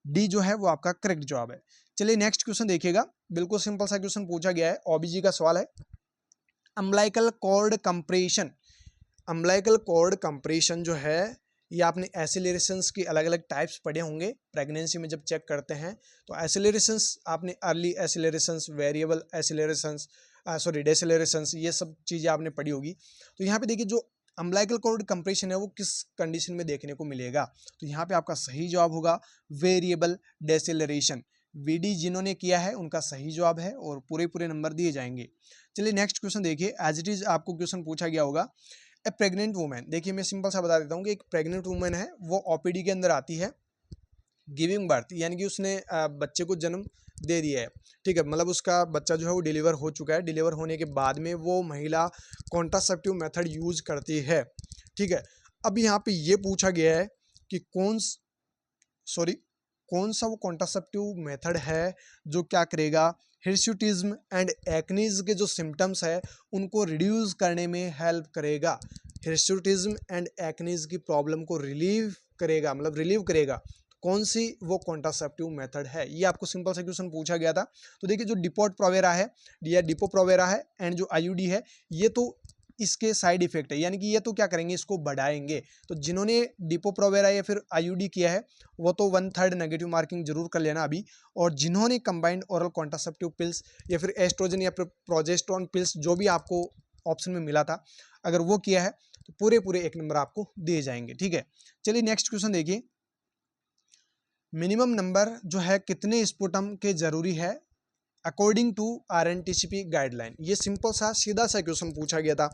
डी जो है वो आपका करेक्ट जवाब है। चलिए नेक्स्ट क्वेश्चन देखिएगा, बिल्कुल सिंपल सा क्वेश्चन पूछा गया है, ओबीजी का सवाल है। Umbilical cord compression. Umbilical cord compression जो है ये आपने एसिलरेशंस की अलग अलग टाइप्स पढ़े होंगे प्रेगनेंसी में जब चेक करते हैं। तो एसिलरेशंस आपने अर्ली एसिलरेशंस, वेरिएबल एसिलरेशंस, डेसिलरेशंस, ये सब चीज़ें आपने पढ़ी होगी। तो यहाँ पे देखिए जो अम्बिलिकल कॉर्ड कंप्रेशन है वो किस कंडीशन में देखने को मिलेगा। तो यहाँ पे आपका सही जवाब होगा वेरिएबल डेसिलरेशन। VD जिन्होंने किया है उनका सही जवाब है और पूरे पूरे नंबर दिए जाएंगे। चलिए नेक्स्ट क्वेश्चन देखिए, एज इट इज आपको क्वेश्चन पूछा गया होगा। ए प्रेग्नेंट वुमेन, देखिए मैं सिंपल सा बता देता हूँ कि एक प्रेग्नेंट वुमेन है वो OPD के अंदर आती है, गिविंग बर्थ यानी कि उसने बच्चे को जन्म दे दिया है, ठीक है, मतलब उसका बच्चा जो है वो डिलीवर हो चुका है। डिलीवर होने के बाद में वो महिला कॉन्ट्रासेप्टिव मेथड यूज करती है, ठीक है। अब यहाँ पे ये पूछा गया है कि कौन सा वो कॉन्ट्रासेप्टिव मेथड है जो क्या करेगा, हिर्सुटिज्म एंड एक्नीज के जो सिम्टम्स है उनको रिड्यूस करने में हेल्प करेगा। हिर्सुटिज्म एंड एक्नीज की प्रॉब्लम को रिलीव करेगा, मतलब रिलीव करेगा। कौन सी वो कॉन्ट्रासेप्टिव मेथड है, ये आपको सिंपल सा क्वेश्चन पूछा गया था। तो देखिए जो डिपोट प्रोवेरा है या डिपो प्रोवेरा है एंड जो IUD है ये तो इसके साइड इफेक्ट है, यानी कि ये तो क्या करेंगे, इसको बढ़ाएंगे। तो जिन्होंने डिपो प्रोवेरा या फिर IUD किया है वो तो 1/3 नेगेटिव मार्किंग जरूर कर लेना अभी, और जिन्होंने कंबाइंड ओरल कॉन्ट्रासेप्टिव पिल्स या फिर एस्ट्रोजन या फिर प्रोजेस्टेरोन पिल्स जो भी आपको ऑप्शन में मिला था अगर वो किया है तो पूरे पूरे 1 नंबर आपको दिए जाएंगे, ठीक है। चलिए नेक्स्ट क्वेश्चन देखिए, मिनिमम नंबर जो है कितने स्पुटम के जरूरी है अकॉर्डिंग टू RNTCP गाइडलाइन। ये सिंपल सा सीधा सा क्वेश्चन पूछा गया था।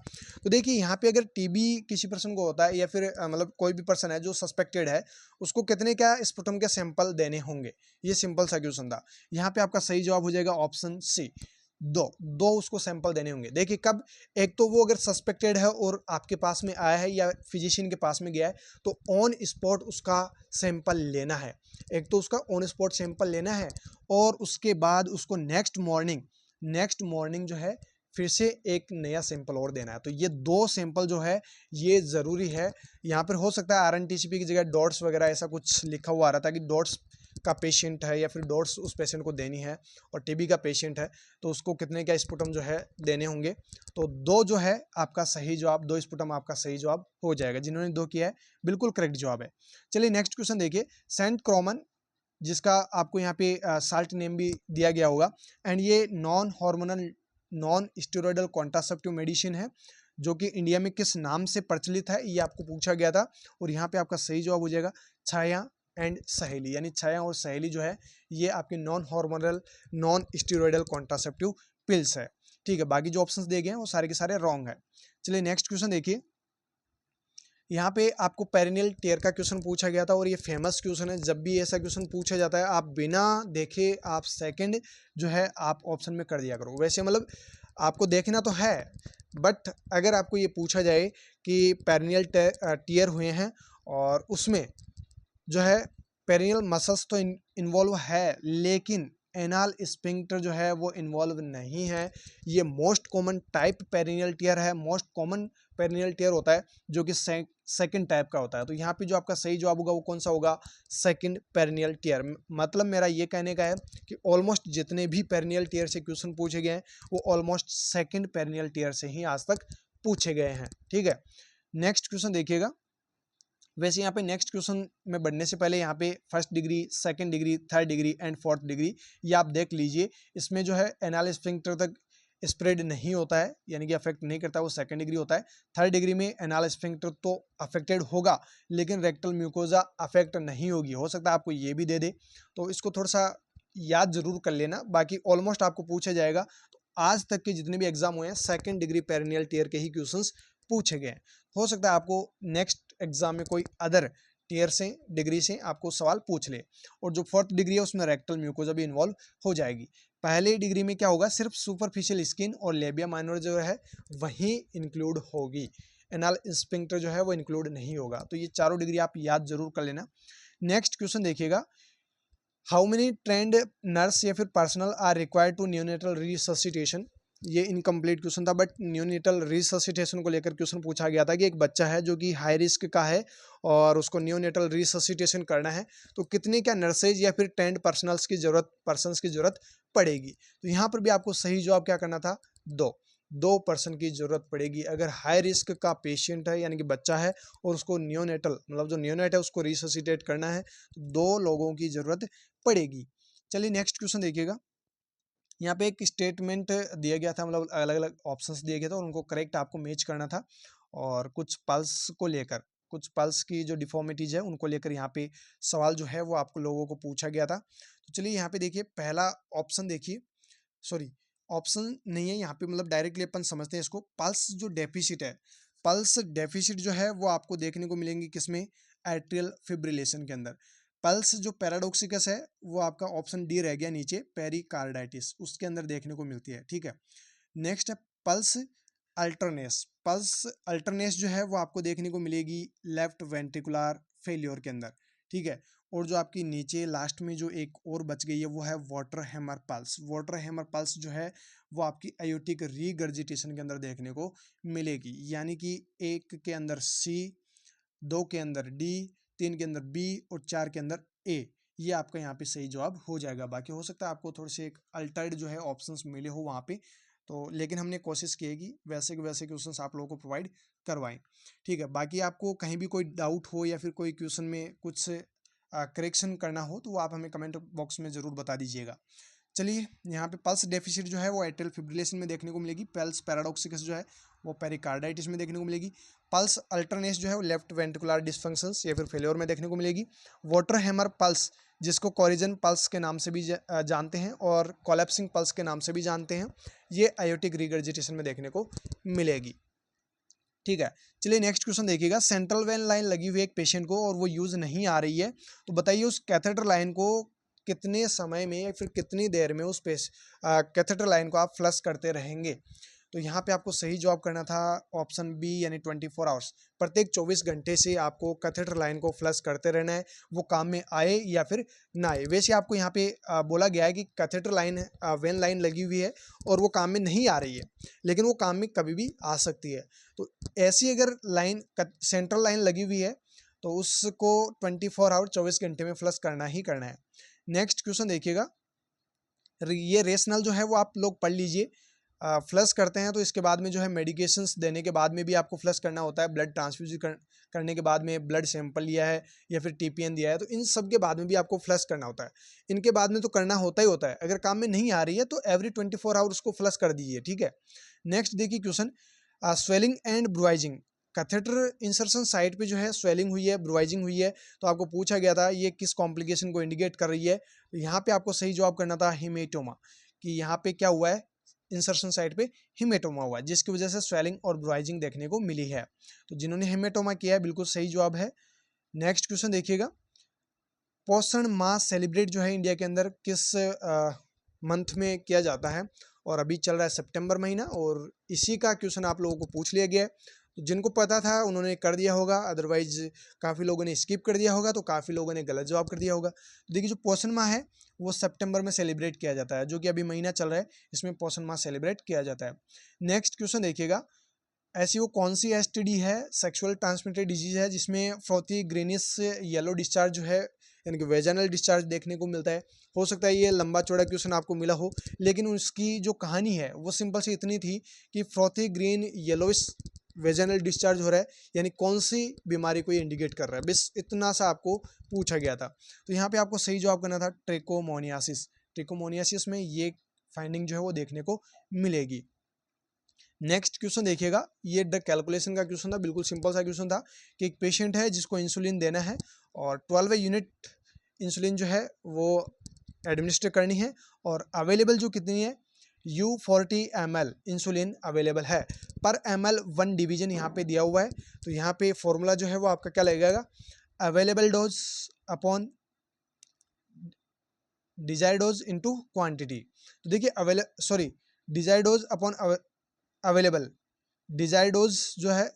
तो देखिए यहाँ पे अगर TB किसी पर्सन को होता है या फिर मतलब कोई भी पर्सन है जो सस्पेक्टेड है उसको कितने क्या स्पुटम के सैंपल देने होंगे, ये सिंपल सा क्वेश्चन था। यहाँ पे आपका सही जवाब हो जाएगा ऑप्शन सी, दो उसको सैंपल देने होंगे। देखिए कब, एक तो वो अगर सस्पेक्टेड है और आपके पास में आया है या फिजिशियन के पास में गया है तो ऑन स्पॉट उसका सैंपल लेना है, एक तो उसका ऑन स्पॉट सैंपल लेना है और उसके बाद उसको नेक्स्ट मॉर्निंग जो है फिर से एक नया सैंपल और देना है। तो ये 2 सैंपल जो है ये ज़रूरी है। यहाँ पर हो सकता है RNTCP की जगह डॉट्स वगैरह ऐसा कुछ लिखा हुआ आ रहा था कि डॉट्स का पेशेंट है या फिर डॉट्स उस पेशेंट को देनी है, और TB का पेशेंट है तो उसको कितने क्या स्पुटम जो है देने होंगे। तो 2 जो है आपका सही जवाब, 2 स्पुटम आपका सही जवाब हो जाएगा। जिन्होंने 2 किया है बिल्कुल करेक्ट जवाब है। चलिए नेक्स्ट क्वेश्चन देखिए, सेंट क्रॉमन जिसका आपको यहाँ पे साल्ट नेम भी दिया गया होगा, एंड ये non hormonal non steroidal contraceptive medicine है जो कि इंडिया में किस नाम से प्रचलित है, ये आपको पूछा गया था। और यहाँ पे आपका सही जवाब हो जाएगा छाया एंड सहेली, यानी छाया और सहेली जो है ये आपके non hormonal non steroidal contraceptive pills है। ठीक है, बाकी जो ऑप्शंस दिए गए हैं वो सारे के सारे रॉन्ग है। चलिए नेक्स्ट क्वेश्चन देखिए, यहाँ पे आपको पेरिनियल टियर का क्वेश्चन पूछा गया था और ये फेमस क्वेश्चन है। जब भी ऐसा क्वेश्चन पूछा जाता है आप बिना देखे आप सेकंड जो है आप ऑप्शन में कर दिया करो। वैसे मतलब आपको देखना तो है, बट अगर आपको ये पूछा जाए कि पेरिनियल टियर हुए हैं और उसमें जो है पेरिनियल मसल्स तो इन्वॉल्व है, लेकिन एनाल स्फिंक्टर जो है वो इन्वॉल्व नहीं है। ये most common type perineal tear है, मोस्ट कॉमन पेरिनियल टियर होता है जो कि सेकंड टाइप का होता है। तो यहाँ पे जो आपका सही जवाब होगा वो कौन सा होगा, सेकंड पेरिनियल टियर। मतलब मेरा ये कहने का है कि ऑलमोस्ट जितने भी पेरिनियल टियर से क्वेश्चन पूछे गए हैं वो ऑलमोस्ट सेकंड पेरिनियल टियर से ही आज तक पूछे गए हैं। ठीक है, नेक्स्ट क्वेश्चन देखिएगा। वैसे यहाँ पे नेक्स्ट क्वेश्चन में बढ़ने से पहले यहाँ पे first degree, second degree, third degree and fourth degree ये आप देख लीजिए। इसमें जो है एनाल स्फिंक्टर तक स्प्रेड नहीं होता है, यानी कि अफेक्ट नहीं करता, वो सेकंड डिग्री होता है। थर्ड डिग्री में एनाल स्फिंक्टर तो अफेक्टेड होगा लेकिन रेक्टल म्यूकोजा अफेक्ट नहीं होगी। हो सकता है आपको ये भी दे दे, तो इसको थोड़ा सा याद जरूर कर लेना। बाकी ऑलमोस्ट आपको पूछा जाएगा। तो आज तक के जितने भी एग्जाम हुए हैं सेकंड डिग्री पेरिनियल टियर के ही क्वेश्चंस पूछे गए हैं। हो सकता है आपको नेक्स्ट एग्जाम में कोई अदर टियर से डिग्री से आपको सवाल पूछ ले। और जो फोर्थ डिग्री है उसमें रेक्टल म्यूकोजा भी इन्वॉल्व हो जाएगी। पहले डिग्री में क्या होगा, सिर्फ सुपरफिशियल स्किन और लेबिया माइनर जो है वही इंक्लूड होगी, एनाल स्फिंक्टर जो है वो इंक्लूड नहीं होगा। तो ये चारों डिग्री आप याद जरूर कर लेना। नेक्स्ट क्वेश्चन देखिएगा, हाउ मेनी ट्रेंड नर्स या फिर personnel are required to neonatal resuscitation. ये इनकम्प्लीट क्वेश्चन था, बट न्यूनेटल रिससिटेशन को लेकर क्वेश्चन पूछा गया था कि एक बच्चा है जो कि हाई रिस्क का है और उसको न्यूनेटल रिससिटेशन करना है, तो कितने क्या नर्सेज या फिर ट्रेंड पर्सनस की जरूरत पड़ेगी। तो यहाँ पर भी आपको सही जवाब क्या करना था, दो पर्सन की जरूरत पड़ेगी। अगर हाई रिस्क का पेशेंट है यानी कि बच्चा है और उसको न्यूनेटल मतलब जो न्यूनेट है उसको रिससिटेट करना है, तो 2 लोगों की जरूरत पड़ेगी। चलिए नेक्स्ट क्वेश्चन देखिएगा, यहाँ पे एक स्टेटमेंट दिया गया था, मतलब अलग अलग ऑप्शंस दिए गए थे और उनको करेक्ट आपको मैच करना था। और कुछ पल्स को लेकर, कुछ पल्स की जो डिफॉर्मिटीज है उनको लेकर यहाँ पे सवाल जो है वो आपको लोगों को पूछा गया था। तो चलिए यहाँ पे देखिए, पहला ऑप्शन देखिए, सॉरी ऑप्शन नहीं है यहाँ पे, मतलब डायरेक्टली अपन समझते हैं इसको। पल्स जो डेफिसिट है, पल्स डेफिसिट जो है वो आपको देखने को मिलेंगी किसमें, एट्रियल फिब्रिलेशन के अंदर। पल्स जो पैराडॉक्सिकस है वो आपका ऑप्शन डी रह गया नीचे, पेरिकार्डाइटिस उसके अंदर देखने को मिलती है। ठीक है, नेक्स्ट है पल्स अल्टरनेस। पल्स अल्टरनेस जो है वो आपको देखने को मिलेगी लेफ्ट वेंट्रिकुलर फेलियर के अंदर। ठीक है, और जो आपकी नीचे लास्ट में जो एक और बच गई है वो है water hammer pulse. Water hammer pulse जो है वो आपकी आयोटिक रीगर्जिटेशन के अंदर देखने को मिलेगी, यानी कि 1 के अंदर सी, 2 के अंदर डी, 3 के अंदर बी और 4 के अंदर ए। ये आपका यहाँ पे सही जवाब हो जाएगा। बाकी हो सकता है आपको थोड़े से एक अल्टर्ड जो है ऑप्शंस मिले हो वहाँ पे, तो लेकिन हमने कोशिश की है कि वैसे के वैसे क्वेश्चंस आप लोगों को प्रोवाइड करवाएं। ठीक है, बाकी आपको कहीं भी कोई डाउट हो या फिर कोई क्वेश्चन में कुछ करेक्शन करना हो तो वो आप हमें कमेंट बॉक्स में ज़रूर बता दीजिएगा। चलिए यहाँ पे पल्स डेफिसिट जो है वो एट्रियल फिब्रिलेशन में देखने को मिलेगी। पल्स पैराडॉक्सिकस जो है वो पेरिकार्डाइटिस में देखने को मिलेगी। पल्स अल्टरनेस जो है वो लेफ्ट वेंट्रिकुलर डिसफंक्शंस या फिर फेलियर में देखने को मिलेगी। वाटर हैमर पल्स जिसको कोरिजन पल्स के नाम से भी जानते हैं और कोलैप्सिंग पल्स के नाम से भी जानते हैं, ये आयोटिक रिगर्जिटेशन में देखने को मिलेगी। ठीक है, चलिए नेक्स्ट क्वेश्चन देखिएगा, सेंट्रल वेन लाइन लगी हुई है एक पेशेंट को और वो यूज नहीं आ रही है, तो बताइए उस कैथेटर लाइन को कितने समय में या फिर कितनी देर में उस कैथेटर लाइन को आप फ्लश करते रहेंगे। तो यहाँ पे आपको सही जवाब करना था ऑप्शन बी, यानी 24 आवर्स। प्रत्येक 24 घंटे से आपको कैथेटर लाइन को फ्लश करते रहना है, वो काम में आए या फिर ना आए। वैसे आपको यहाँ पे बोला गया है कि कैथेटर लाइन वेन लाइन लगी हुई है और वो काम में नहीं आ रही है, लेकिन वो काम में कभी भी आ सकती है। तो ऐसी अगर लाइन सेंट्रल लाइन लगी हुई है तो उसको 24 आवर 24 घंटे में फ्लश करना ही करना है। नेक्स्ट क्वेश्चन देखिएगा, ये रेशनल जो है वो आप लोग पढ़ लीजिए। फ्लश करते हैं तो इसके बाद में जो है मेडिकेशंस देने के बाद में भी आपको फ्लश करना होता है। ब्लड ट्रांसफ्यूजन करने के बाद में ब्लड सैंपल लिया है या फिर टीपीएन दिया है, तो इन सब के बाद में भी आपको फ्लश करना होता है। इनके बाद में तो करना होता ही होता है। अगर काम में नहीं आ रही है तो एवरी 24 आवर उसको फ्लश कर दीजिए। ठीक है, नेक्स्ट देखिए question, swelling and bruising catheter insertion site पे जो है स्वेलिंग हुई है, ब्रुवाइजिंग हुई है, तो आपको पूछा गया था ये किस कॉम्प्लिकेशन को इंडिकेट कर रही है। तो यहाँ पे आपको सही जवाब करना था हेमेटोमा, कि यहाँ पे क्या हुआ है, इंसर्शन साइट पे हेमेटोमा हुआ है, जिसकी वजह से स्वेलिंग और ब्रुवाइजिंग देखने को मिली है। तो जिन्होंने हेमेटोमा किया है बिल्कुल सही जवाब है। नेक्स्ट क्वेश्चन देखिएगा, पोषण माह सेलिब्रेट जो है इंडिया के अंदर किस मंथ में किया जाता है, और अभी चल रहा है सितंबर महीना, और इसी का क्वेश्चन आप लोगों को पूछ लिया गया है। तो जिनको पता था उन्होंने कर दिया होगा, अदरवाइज काफ़ी लोगों ने स्किप कर दिया होगा, तो काफ़ी लोगों ने गलत जवाब कर दिया होगा। तो देखिए जो पोषण माह है वो सितंबर में सेलिब्रेट किया जाता है, जो कि अभी महीना चल रहा है, इसमें पोषण माह सेलिब्रेट किया जाता है। नेक्स्ट क्वेश्चन देखिएगा, ऐसी वो कौन सी एसटीडी है, सेक्सुअल ट्रांसमिटेड डिजीज है, जिसमें फ्रोथी ग्रेनिश येलो डिस्चार्ज जो है, यानी कि वेजाइनल डिस्चार्ज देखने को मिलता है। हो सकता है ये लंबा चौड़ा क्वेश्चन आपको मिला हो, लेकिन उसकी जो कहानी है वो सिंपल सी इतनी थी कि frothy green yellowish vaginal discharge हो रहा है, यानी कौन सी बीमारी को ये इंडिकेट कर रहा है, बस इतना सा आपको पूछा गया था। तो यहाँ पे आपको सही जवाब करना था ट्रेकोमोनियासिस। ट्रेकोमोनियासिस में ये फाइंडिंग जो है वो देखने को मिलेगी। नेक्स्ट क्वेश्चन देखिएगा, ये ड्रग कैलकुलेशन का क्वेश्चन था, बिल्कुल सिंपल सा क्वेश्चन था कि एक पेशेंट है जिसको इंसुलिन देना है और 12 यूनिट इंसुलिन जो है वो एडमिनिस्टर करनी है, और अवेलेबल जो कितनी है, U40 ml इंसुलिन अवेलेबल है पर ml 1 डिवीजन यहाँ पे दिया हुआ है। तो यहाँ पे फॉर्मूला जो है वो आपका क्या लगेगा, available dose upon desired dose into quantity. तो देखिए desired dose upon available, desired dose जो है,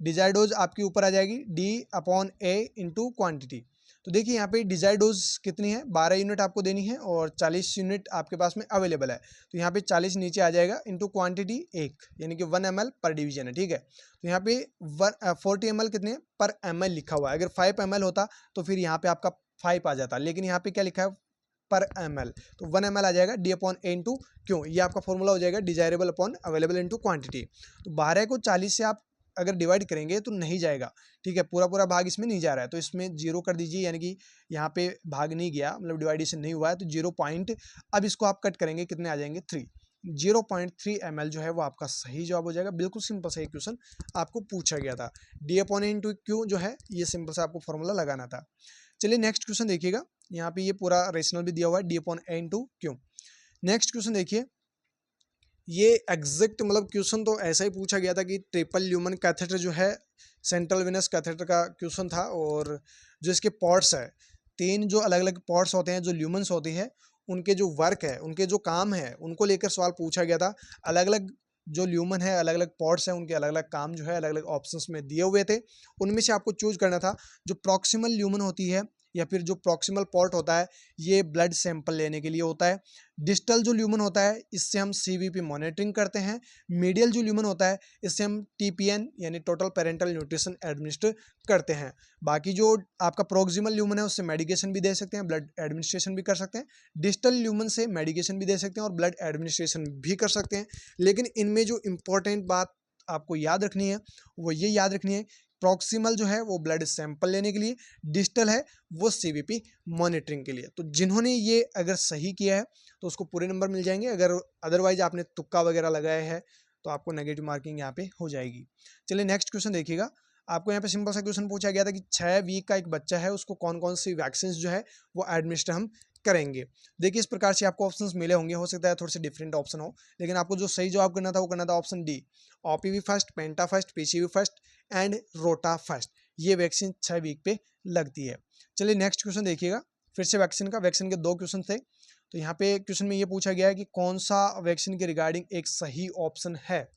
डिजायर्ड डोज आपके ऊपर आ जाएगी D/A इंटू क्वान्टिटी। तो देखिए यहाँ पे डिजायर्ड डोज कितनी है, 12 यूनिट आपको देनी है और 40 यूनिट आपके पास में अवेलेबल है। तो यहाँ पे 40 नीचे आ जाएगा इंटू क्वान्टिटी 1, यानी कि 1 ml पर डिवीजन है, ठीक है। तो यहाँ पे 40 ml कितने पर ml लिखा हुआ है, अगर 5 ml होता तो फिर यहाँ पे आपका 5 आ जाता, लेकिन यहाँ पे क्या लिखा है, पर ml, तो 1 ml आ जाएगा D/A इंटू क्यों, ये आपका फॉर्मूला हो जाएगा desirable upon available into quantity. तो 12 को 40 से आप अगर डिवाइड करेंगे तो नहीं जाएगा, ठीक है, पूरा पूरा भाग इसमें नहीं जा रहा है, तो इसमें 0 कर दीजिए, यानी कि यहाँ पे भाग नहीं गया, मतलब डिवाइडेशन नहीं हुआ है, तो 0 पॉइंट, अब इसको आप कट करेंगे कितने आ जाएंगे 3, 0.3 ml जो है वो आपका सही जवाब हो जाएगा। बिल्कुल सिंपल सा क्वेश्चन आपको पूछा गया था। D/A इंटू क्यू जो है ये सिंपल सा आपको फॉर्मूला लगाना था। चलिए नेक्स्ट क्वेश्चन देखिएगा, यहाँ पे ये पूरा रेशनल भी दिया हुआ है D/A into Q. Next question देखिए, ये एग्जैक्ट मतलब क्वेश्चन तो ऐसा ही पूछा गया था कि ट्रिपल ल्यूमन कैथेटर जो है सेंट्रल वेनस कैथेटर का क्वेश्चन था, और जो इसके पॉट्स है, 3 जो अलग अलग पॉट्स होते हैं, जो ल्यूमन्स होती है, उनके जो वर्क है, उनके जो काम है, उनको लेकर सवाल पूछा गया था। अलग अलग जो ल्यूमन है, अलग अलग पॉट्स हैं, उनके अलग अलग काम जो है अलग अलग ऑप्शंस में दिए हुए थे, उनमें से आपको चूज करना था। जो प्रॉक्सिमल ल्यूमन होती है या फिर जो प्रॉक्सिमल पॉट होता है, ये ब्लड सैंपल लेने के लिए होता है। डिस्टल जो ल्यूमन होता है, इससे हम CVP मॉनिटरिंग करते हैं। मीडियल जो ल्यूमन होता है, इससे हम TPN यानी टोटल पेरेंटल न्यूट्रिशन एडमिनिस्टर करते हैं। बाकी जो आपका प्रोक्सिमल ल्यूमन है, उससे मेडिकेशन भी दे सकते हैं, ब्लड एडमिनिस्ट्रेशन भी कर सकते हैं। डिस्टल ल्यूमन से मेडिकेशन भी दे सकते हैं और ब्लड एडमिनिस्ट्रेशन भी कर सकते हैं। लेकिन इनमें जो इंपॉर्टेंट बात आपको याद रखनी है वो ये याद रखनी है, प्रॉक्सिमल जो है वो ब्लड सैंपल लेने के लिए, डिस्टल है वो CVP मॉनिटरिंग के लिए। तो जिन्होंने ये अगर सही किया है तो उसको पूरे नंबर मिल जाएंगे, अगर अदरवाइज आपने तुक्का वगैरह लगाया है तो आपको नेगेटिव मार्किंग यहाँ पे हो जाएगी। चलिए नेक्स्ट क्वेश्चन देखिएगा, आपको यहाँ पे सिंपल सा क्वेश्चन पूछा गया था कि 6 वीक का एक बच्चा है, उसको कौन कौन सी वैक्सीन जो है वो एडमिनिस्टर हम करेंगे। देखिए इस प्रकार से आपको ऑप्शंस मिले होंगे, हो सकता है थोड़े से डिफरेंट ऑप्शन हो, लेकिन आपको जो सही जवाब करना था वो करना था option D, OPV first, penta first, PCV first and रोटा फर्स्ट। ये वैक्सीन 6 वीक पे लगती है। चलिए नेक्स्ट क्वेश्चन देखिएगा, फिर से वैक्सीन के 2 क्वेश्चन थे। तो यहाँ पे क्वेश्चन में ये पूछा गया है कि कौन सा वैक्सीन के रिगार्डिंग एक सही ऑप्शन है।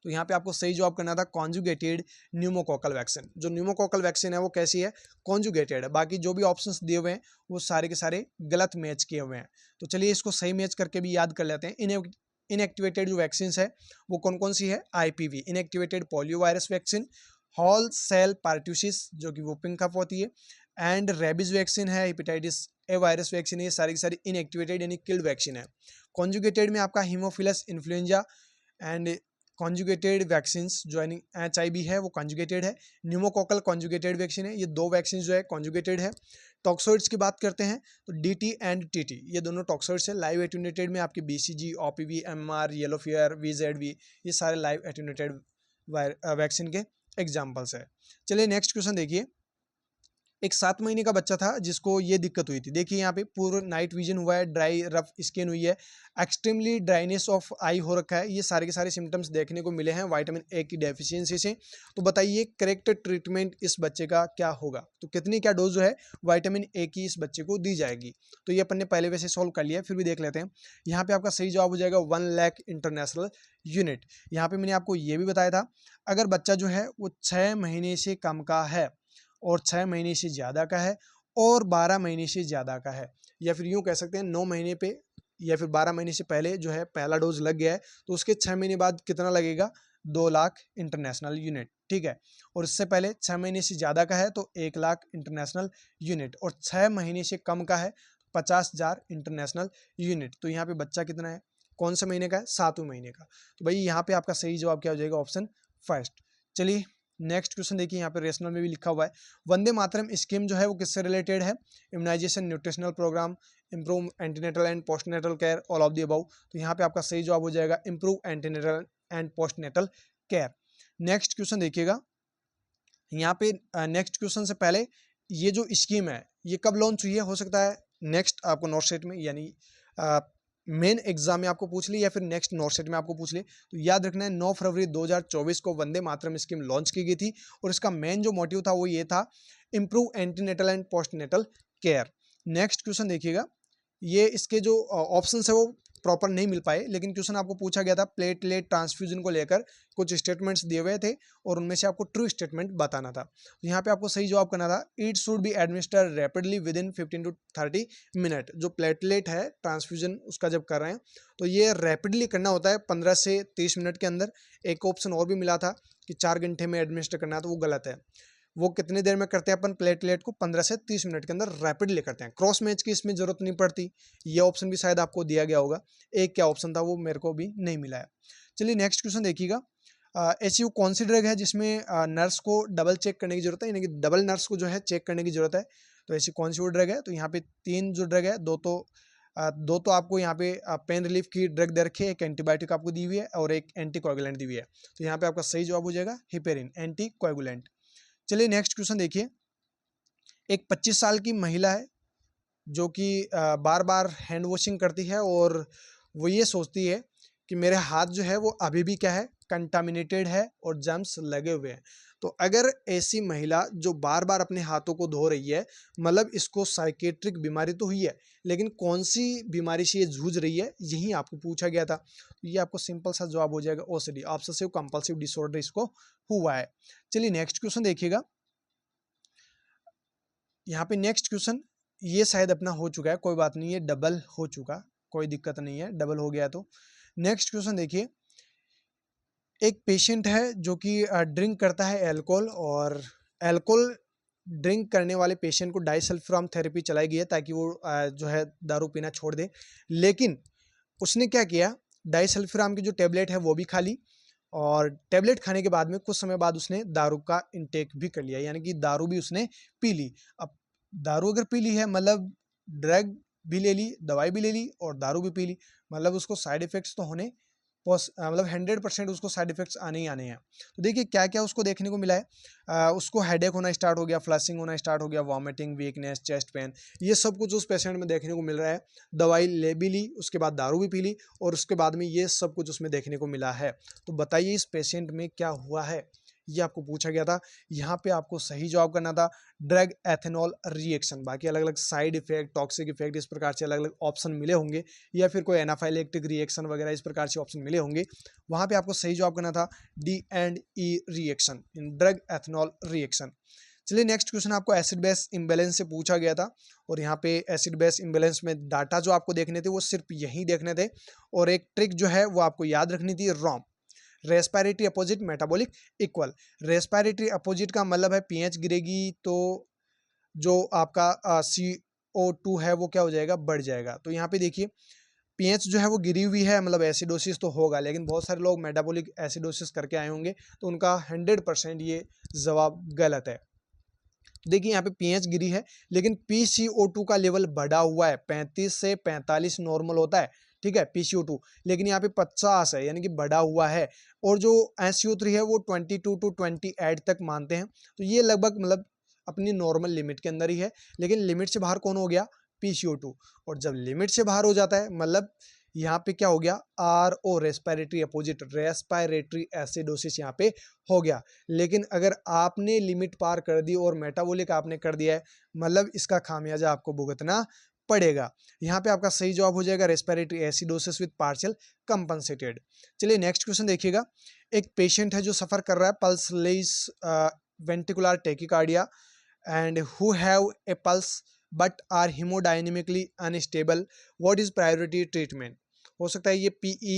तो यहाँ पे आपको सही जवाब करना था कॉन्जुगेटेड न्यूमोकोकल वैक्सीन। जो न्यूमोकोकल वैक्सीन है वो कैसी है, कॉन्जुगेटेड है। बाकी जो भी ऑप्शंस दिए हुए हैं वो सारे के सारे गलत मैच किए हुए हैं। तो चलिए इसको सही मैच करके भी याद कर लेते हैं। इनएक्टिवेटेड जो वैक्सीन है वो कौन कौन सी है, IPV inactivated polio virus vaccine, whole cell pertussis जो कि वुपिंग कफ होती है, एंड रेबीज वैक्सीन है, हेपेटाइटिस A वायरस वैक्सीन है, ये सारी की सारी इनएक्टिवेटेड यानी किल्ड वैक्सीन है। कॉन्जुगेटेड में आपका Haemophilus influenza and conjugated vaccine जो HIV है वो कॉन्जुगेटेड है। न्यूमोकोकल कॉन्जुगेटेड वैक्सीन है, ये 2 वैक्सीन जो है कॉन्जुगेटेड है। टॉक्सोइड्स की बात करते हैं तो DT एंड TT ये दोनों टॉक्सोइड्स है। लाइव एट्यूनेटेड में आपके BCG, OPV, MMR, yellow fever, VZV ये सारे लाइव एट्यूनेटेड वैक्सीन के एग्जाम्पल्स है। चलिए नेक्स्ट क्वेश्चन देखिए। एक 7 महीने का बच्चा था जिसको ये दिक्कत हुई थी। देखिए यहाँ पे पूरा नाइट विजन हुआ है, ड्राई रफ स्किन हुई है, एक्सट्रीमली ड्राइनेस ऑफ आई हो रखा है। ये सारे के सारे सिम्टम्स देखने को मिले हैं विटामिन ए की डेफिशिएंसी से। तो बताइए करेक्ट ट्रीटमेंट इस बच्चे का क्या होगा? तो कितनी क्या डोज जो है विटामिन ए की इस बच्चे को दी जाएगी? तो ये अपन ने पहले वैसे सॉल्व कर लिया है, फिर भी देख लेते हैं। यहाँ पे आपका सही जवाब हो जाएगा 1 लाख इंटरनेशनल यूनिट। यहाँ पे मैंने आपको ये भी बताया था, अगर बच्चा जो है वो 6 महीने से कम का है और 6 महीने से ज़्यादा का है और 12 महीने से ज़्यादा का है, या फिर यूँ कह सकते हैं 9 महीने पे या फिर 12 महीने से पहले जो है पहला डोज लग गया है, तो उसके 6 महीने बाद कितना लगेगा? 2 लाख इंटरनेशनल यूनिट, ठीक है। और इससे पहले 6 महीने से ज़्यादा का है तो 1 लाख इंटरनेशनल यूनिट, और 6 महीने से कम का है 50,000 इंटरनेशनल यूनिट। तो यहाँ पे बच्चा कितना है, कौन से महीने का है? 7वें महीने का। तो भाई यहाँ पे आपका सही जवाब क्या हो जाएगा? Option first. चलिए नेक्स्ट क्वेश्चन देखिए, यहाँ पे रेशनल में भी लिखा हुआ है। वंदे मातरम स्कीम जो है वो किससे रिलेटेड है? Immunisation, nutritional programme, improve antenatal and postnatal care, all of the above. तो यहाँ पे आपका सही जवाब हो जाएगा improve antenatal and postnatal care. Next question देखिएगा, यहाँ पे नेक्स्ट क्वेश्चन से पहले ये जो स्कीम है ये कब लॉन्च हुई है? हो सकता है नेक्स्ट आपको नोट सेट में यानी मेन एग्जाम में आपको पूछ ली या फिर नेक्स्ट नोट सेट में आपको पूछ ले। तो याद रखना है 9 फरवरी 2024 को वंदे मातरम स्कीम लॉन्च की गई थी और इसका मेन जो मोटिव था वो ये था, improve antenatal and postnatal care. Next question देखिएगा, ये इसके जो ऑप्शन है वो प्रॉपर नहीं मिल पाए, लेकिन क्वेश्चन आपको पूछा गया था प्लेटलेट ट्रांसफ्यूजन को लेकर कुछ स्टेटमेंट्स दिए हुए थे और उनमें से आपको ट्रू स्टेटमेंट बताना था। तो यहाँ पे आपको सही जवाब करना था, it should be administer rapidly with in 15 to 30 minute. जो प्लेटलेट है ट्रांसफ्यूजन उसका जब कर रहे हैं तो ये रैपिडली करना होता है 15 से 30 मिनट के अंदर। एक ऑप्शन और भी मिला था कि 4 घंटे में एडमिनिस्टर करना है, तो वो गलत है। वो कितनी देर में करते हैं अपन प्लेटलेट को? 15 से 30 मिनट के अंदर रैपिडली करते हैं। क्रॉस मैच की इसमें जरूरत नहीं पड़ती। ये ऑप्शन भी शायद आपको दिया गया होगा। एक क्या ऑप्शन था वो मेरे को भी नहीं मिला है। चलिए नेक्स्ट क्वेश्चन देखिएगा, ऐसी वो कौन सी ड्रग है जिसमें नर्स को डबल चेक करने की जरूरत है, यानी कि डबल नर्स को जो है चेक करने की जरूरत है? तो ऐसी कौन सी वो ड्रग है? तो यहाँ पे 3 जो ड्रग है, दो तो आपको यहाँ पे पेन रिलीफ की ड्रग दे रखी है, एक एंटीबायोटिक आपको दी हुई है और एक एंटीकोएगुलेंट दी हुई है। तो यहाँ पे आपका सही जवाब हो जाएगा हिपेरिन, एंटीकोएगुलेंट। चलिए नेक्स्ट क्वेश्चन देखिए, एक 25 साल की महिला है जो कि बार बार हैंड वॉशिंग करती है और वो ये सोचती है कि मेरे हाथ जो है वो अभी भी क्या है, कंटामिनेटेड है और जर्म्स लगे हुए हैं। तो अगर ऐसी महिला जो बार बार अपने हाथों को धो रही है, मतलब इसको साइकेट्रिक बीमारी तो हुई है, लेकिन कौन सी बीमारी से ये जूझ रही है यही आपको पूछा गया था। तो ये आपको सिंपल सा जवाब हो जाएगा ओसीडी, ऑब्सेसिव कंपल्सिव डिसऑर्डर इसको हुआ है। चलिए नेक्स्ट क्वेश्चन देखिएगा, यहाँ पे नेक्स्ट क्वेश्चन ये शायद अपना हो चुका है, कोई बात नहीं है, डबल हो चुका, कोई दिक्कत नहीं है, डबल हो गया। तो नेक्स्ट क्वेश्चन देखिए, एक पेशेंट है जो कि ड्रिंक करता है अल्कोहल, और अल्कोहल ड्रिंक करने वाले पेशेंट को डाइसल्फाम थेरेपी चलाई गई है ताकि वो जो है दारू पीना छोड़ दे। लेकिन उसने क्या किया, डाइसल्फाम की जो टेबलेट है वो भी खा ली, और टेबलेट खाने के बाद में कुछ समय बाद उसने दारू का इंटेक भी कर लिया, यानी कि दारू भी उसने पी ली। अब दारू अगर पी ली है मतलब ड्रग भी ले ली, दवाई भी ले ली और दारू भी पी ली, मतलब उसको साइड इफेक्ट्स तो होने मतलब 100% उसको साइड इफेक्ट्स आने ही आने हैं। तो देखिए क्या क्या उसको देखने को मिला है, उसको हेडेक होना स्टार्ट हो गया, फ्लशिंग होना स्टार्ट हो गया, वॉमिटिंग, वीकनेस, चेस्ट पेन, ये सब कुछ उस पेशेंट में देखने को मिल रहा है। दवाई ले भी ली, उसके बाद दारू भी पी ली और उसके बाद में ये सब कुछ उसमें देखने को मिला है। तो बताइए इस पेशेंट में क्या हुआ है, ये आपको पूछा गया था। यहाँ पे आपको सही जवाब करना था ड्रग एथेनॉल रिएक्शन। बाकी अलग अलग साइड इफेक्ट, टॉक्सिक इफेक्ट, इस प्रकार से अलग अलग ऑप्शन मिले होंगे, या फिर कोई एनाफाइलेक्टिक रिएक्शन वगैरह इस प्रकार से ऑप्शन मिले होंगे। वहाँ पे आपको सही जवाब करना था D&E रिएक्शन, इन ड्रग एथेनॉल रिएक्शन। चलिए नेक्स्ट क्वेश्चन आपको एसिड बेस इम्बैलेंस से पूछा गया था, और यहाँ पे एसिड बेस इम्बैलेंस में डाटा जो आपको देखने थे वो सिर्फ यही देखने थे, और एक ट्रिक जो है वो आपको याद रखनी थी, ROM, respiratory opposite metabolic equal. Respiratory opposite का मतलब है पीएच गिरेगी तो जो आपका CO2 है वो क्या हो जाएगा, बढ़ जाएगा। तो यहाँ पे देखिए पीएच जो है वो गिरी हुई है, मतलब एसिडोसिस तो होगा, लेकिन बहुत सारे लोग मेटाबॉलिक एसिडोसिस करके आए होंगे, तो उनका 100% ये जवाब गलत है। देखिए यहाँ पे पीएच गिरी है, लेकिन PCO2 का लेवल बढ़ा हुआ है। 35 से 45 नॉर्मल होता है, ठीक है, PCO2, लेकिन यहाँ पे 50 है, यानी कि बढ़ा हुआ है। और जो SCO3 है वो 22 टू 28 तक मानते हैं। तो ये लगभग मतलब अपनी नॉर्मल लिमिट के अंदर ही है, लेकिन लिमिट से बाहर कौन हो गया? PCO2। और जब लिमिट से बाहर हो जाता है मतलब यहाँ पे क्या हो गया? RO, respiratory opposite, respiratory acidosis यहाँ पे हो गया। लेकिन अगर आपने लिमिट पार कर दी और मेटाबॉलिक आपने कर दिया है, मतलब इसका खामियाजा आपको भुगतना पड़ेगा। यहाँ पे आपका सही जवाब हो जाएगा respiratory acidosis with partial compensated. चलिए नेक्स्ट क्वेश्चन देखिएगा। एक पेशेंट है जो सफर कर रहा है pulseless ventricular tachycardia and who have a pulse but are hemodynamically unstable, what is priority treatment? हो सकता है ये PE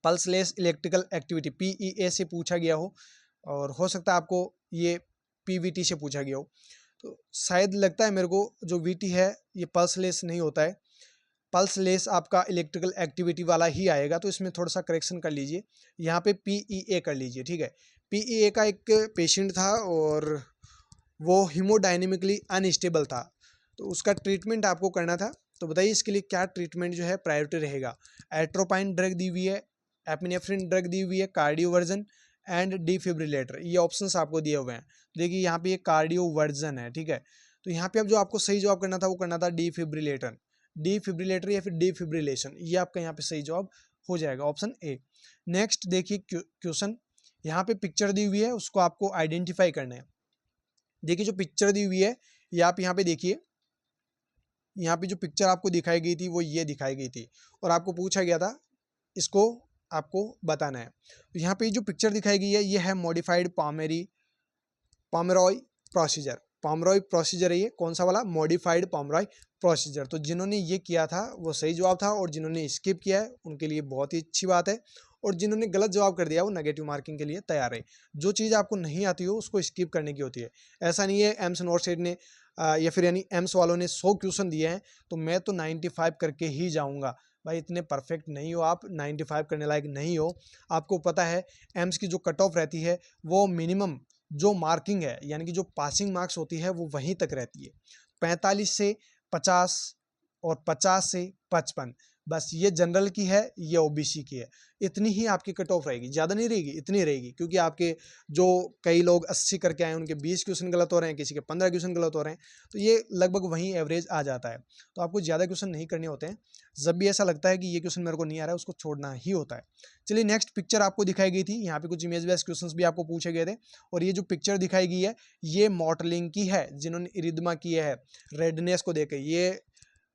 pulseless electrical activity PEA से पूछा गया हो, और हो सकता है आपको ये PVT से पूछा गया हो। तो शायद लगता है मेरे को जो VT है ये पल्सलेस नहीं होता है, पल्सलेस आपका इलेक्ट्रिकल एक्टिविटी वाला ही आएगा। तो इसमें थोड़ा सा करेक्शन कर लीजिए, यहाँ पे PEA कर लीजिए, ठीक है। PEA का एक पेशेंट था और वो हीमोडायनेमिकली अनस्टेबल था, तो उसका ट्रीटमेंट आपको करना था। तो बताइए इसके लिए क्या ट्रीटमेंट जो है प्रायोरिटी रहेगा? एट्रोपाइन ड्रग दी हुई है, एपिनेफ्रिन ड्रग दी हुई है, कार्डियोवर्जन एंड डिफिब्रिलेटर, ये ऑप्शंस आपको दिए हुए हैं। देखिए यहाँ पे ये कार्डियोवर्जन है, ठीक है। तो यहाँ पे अब जो आपको सही जवाब करना था वो करना था डिफिब्रिलेटर, डिफिब्रिलेटर या फिर डिफिब्रिलेशन, ये आपका यहाँ पे सही जवाब हो जाएगा, ऑप्शन ए। नेक्स्ट देखिए क्वेश्चन, यहाँ पे पिक्चर दी हुई है, उसको आपको आइडेंटिफाई करना है। देखिए जो पिक्चर दी हुई है ये आप यहाँ पे देखिए, यहाँ पे जो पिक्चर आपको दिखाई गई थी वो ये दिखाई गई थी, और आपको पूछा गया था इसको आपको बताना है। तो यहाँ पे जो पिक्चर दिखाई गई है ये है modified Pomeroy procedure. Pomeroy procedure है ये, कौन सा वाला? Modified Pomeroy procedure. तो जिन्होंने ये किया था वो सही जवाब था, और जिन्होंने स्किप किया है उनके लिए बहुत ही अच्छी बात है, और जिन्होंने गलत जवाब कर दिया वो नेगेटिव मार्किंग के लिए तैयार है। जो चीज़ आपको नहीं आती हो उसको स्किप करने की होती है। ऐसा नहीं है एम्स नॉर्थ ने या फिर यानी एम्स वालों ने 100 क्वेश्चन दिए हैं तो मैं तो 95 करके ही जाऊंगा। भाई इतने परफेक्ट नहीं हो आप, 95 करने लायक नहीं हो। आपको पता है एम्स की जो कट ऑफ रहती है वो मिनिमम जो मार्किंग है यानी कि जो पासिंग मार्क्स होती है वो वहीं तक रहती है, 45 से 50 और 50 से 55। बस ये जनरल की है, ये ओबीसी की है। इतनी ही आपकी कट ऑफ रहेगी, ज़्यादा नहीं रहेगी, इतनी रहेगी। क्योंकि आपके जो कई लोग 80 करके आए उनके 20 क्वेश्चन गलत हो रहे हैं, किसी के 15 क्वेश्चन गलत हो रहे हैं, तो ये लगभग वहीं एवरेज आ जाता है। तो आपको ज़्यादा क्वेश्चन नहीं करने होते हैं। जब भी ऐसा लगता है कि ये क्वेश्चन मेरे को नहीं आ रहा है उसको छोड़ना ही होता है। चलिए नेक्स्ट पिक्चर आपको दिखाई गई थी, यहाँ पे कुछ इमेज बेस्ड क्वेश्चन भी आपको पूछे गए थे, और ये जो पिक्चर दिखाई गई है ये मॉटलिंग की है, जिन्होंने इरिदमा किया है रेडनेस को देकर। ये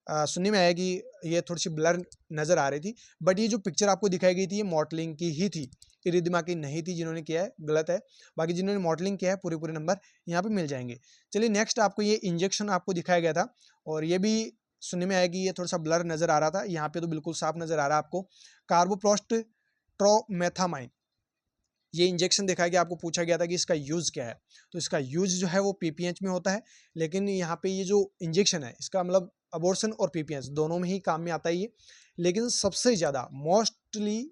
सुनने में आया कि ये थोड़ी सी ब्लर नज़र आ रही थी, बट ये जो पिक्चर आपको दिखाई गई थी ये मॉडलिंग की ही थी, इरिदमा की नहीं थी। जिन्होंने किया है गलत है, बाकी जिन्होंने मॉडलिंग किया है पूरे पूरे नंबर यहाँ पे मिल जाएंगे। चलिए नेक्स्ट आपको ये इंजेक्शन आपको दिखाया गया था, और ये भी सुनने में आया कि ये थोड़ा सा ब्लर नज़र आ रहा था, यहाँ पे तो बिल्कुल साफ नज़र आ रहा है आपको। कार्बोप्रोस्ट ट्रोमेथामाइन, ये इंजेक्शन दिखाया गया, आपको पूछा गया था कि इसका यूज़ क्या है। तो इसका यूज़ जो है वो पीपीएच में होता है, लेकिन यहाँ पे ये जो इंजेक्शन है इसका मतलब अबॉर्शन और पीपीएच दोनों में ही काम में आता है ये। लेकिन सबसे ज़्यादा मोस्टली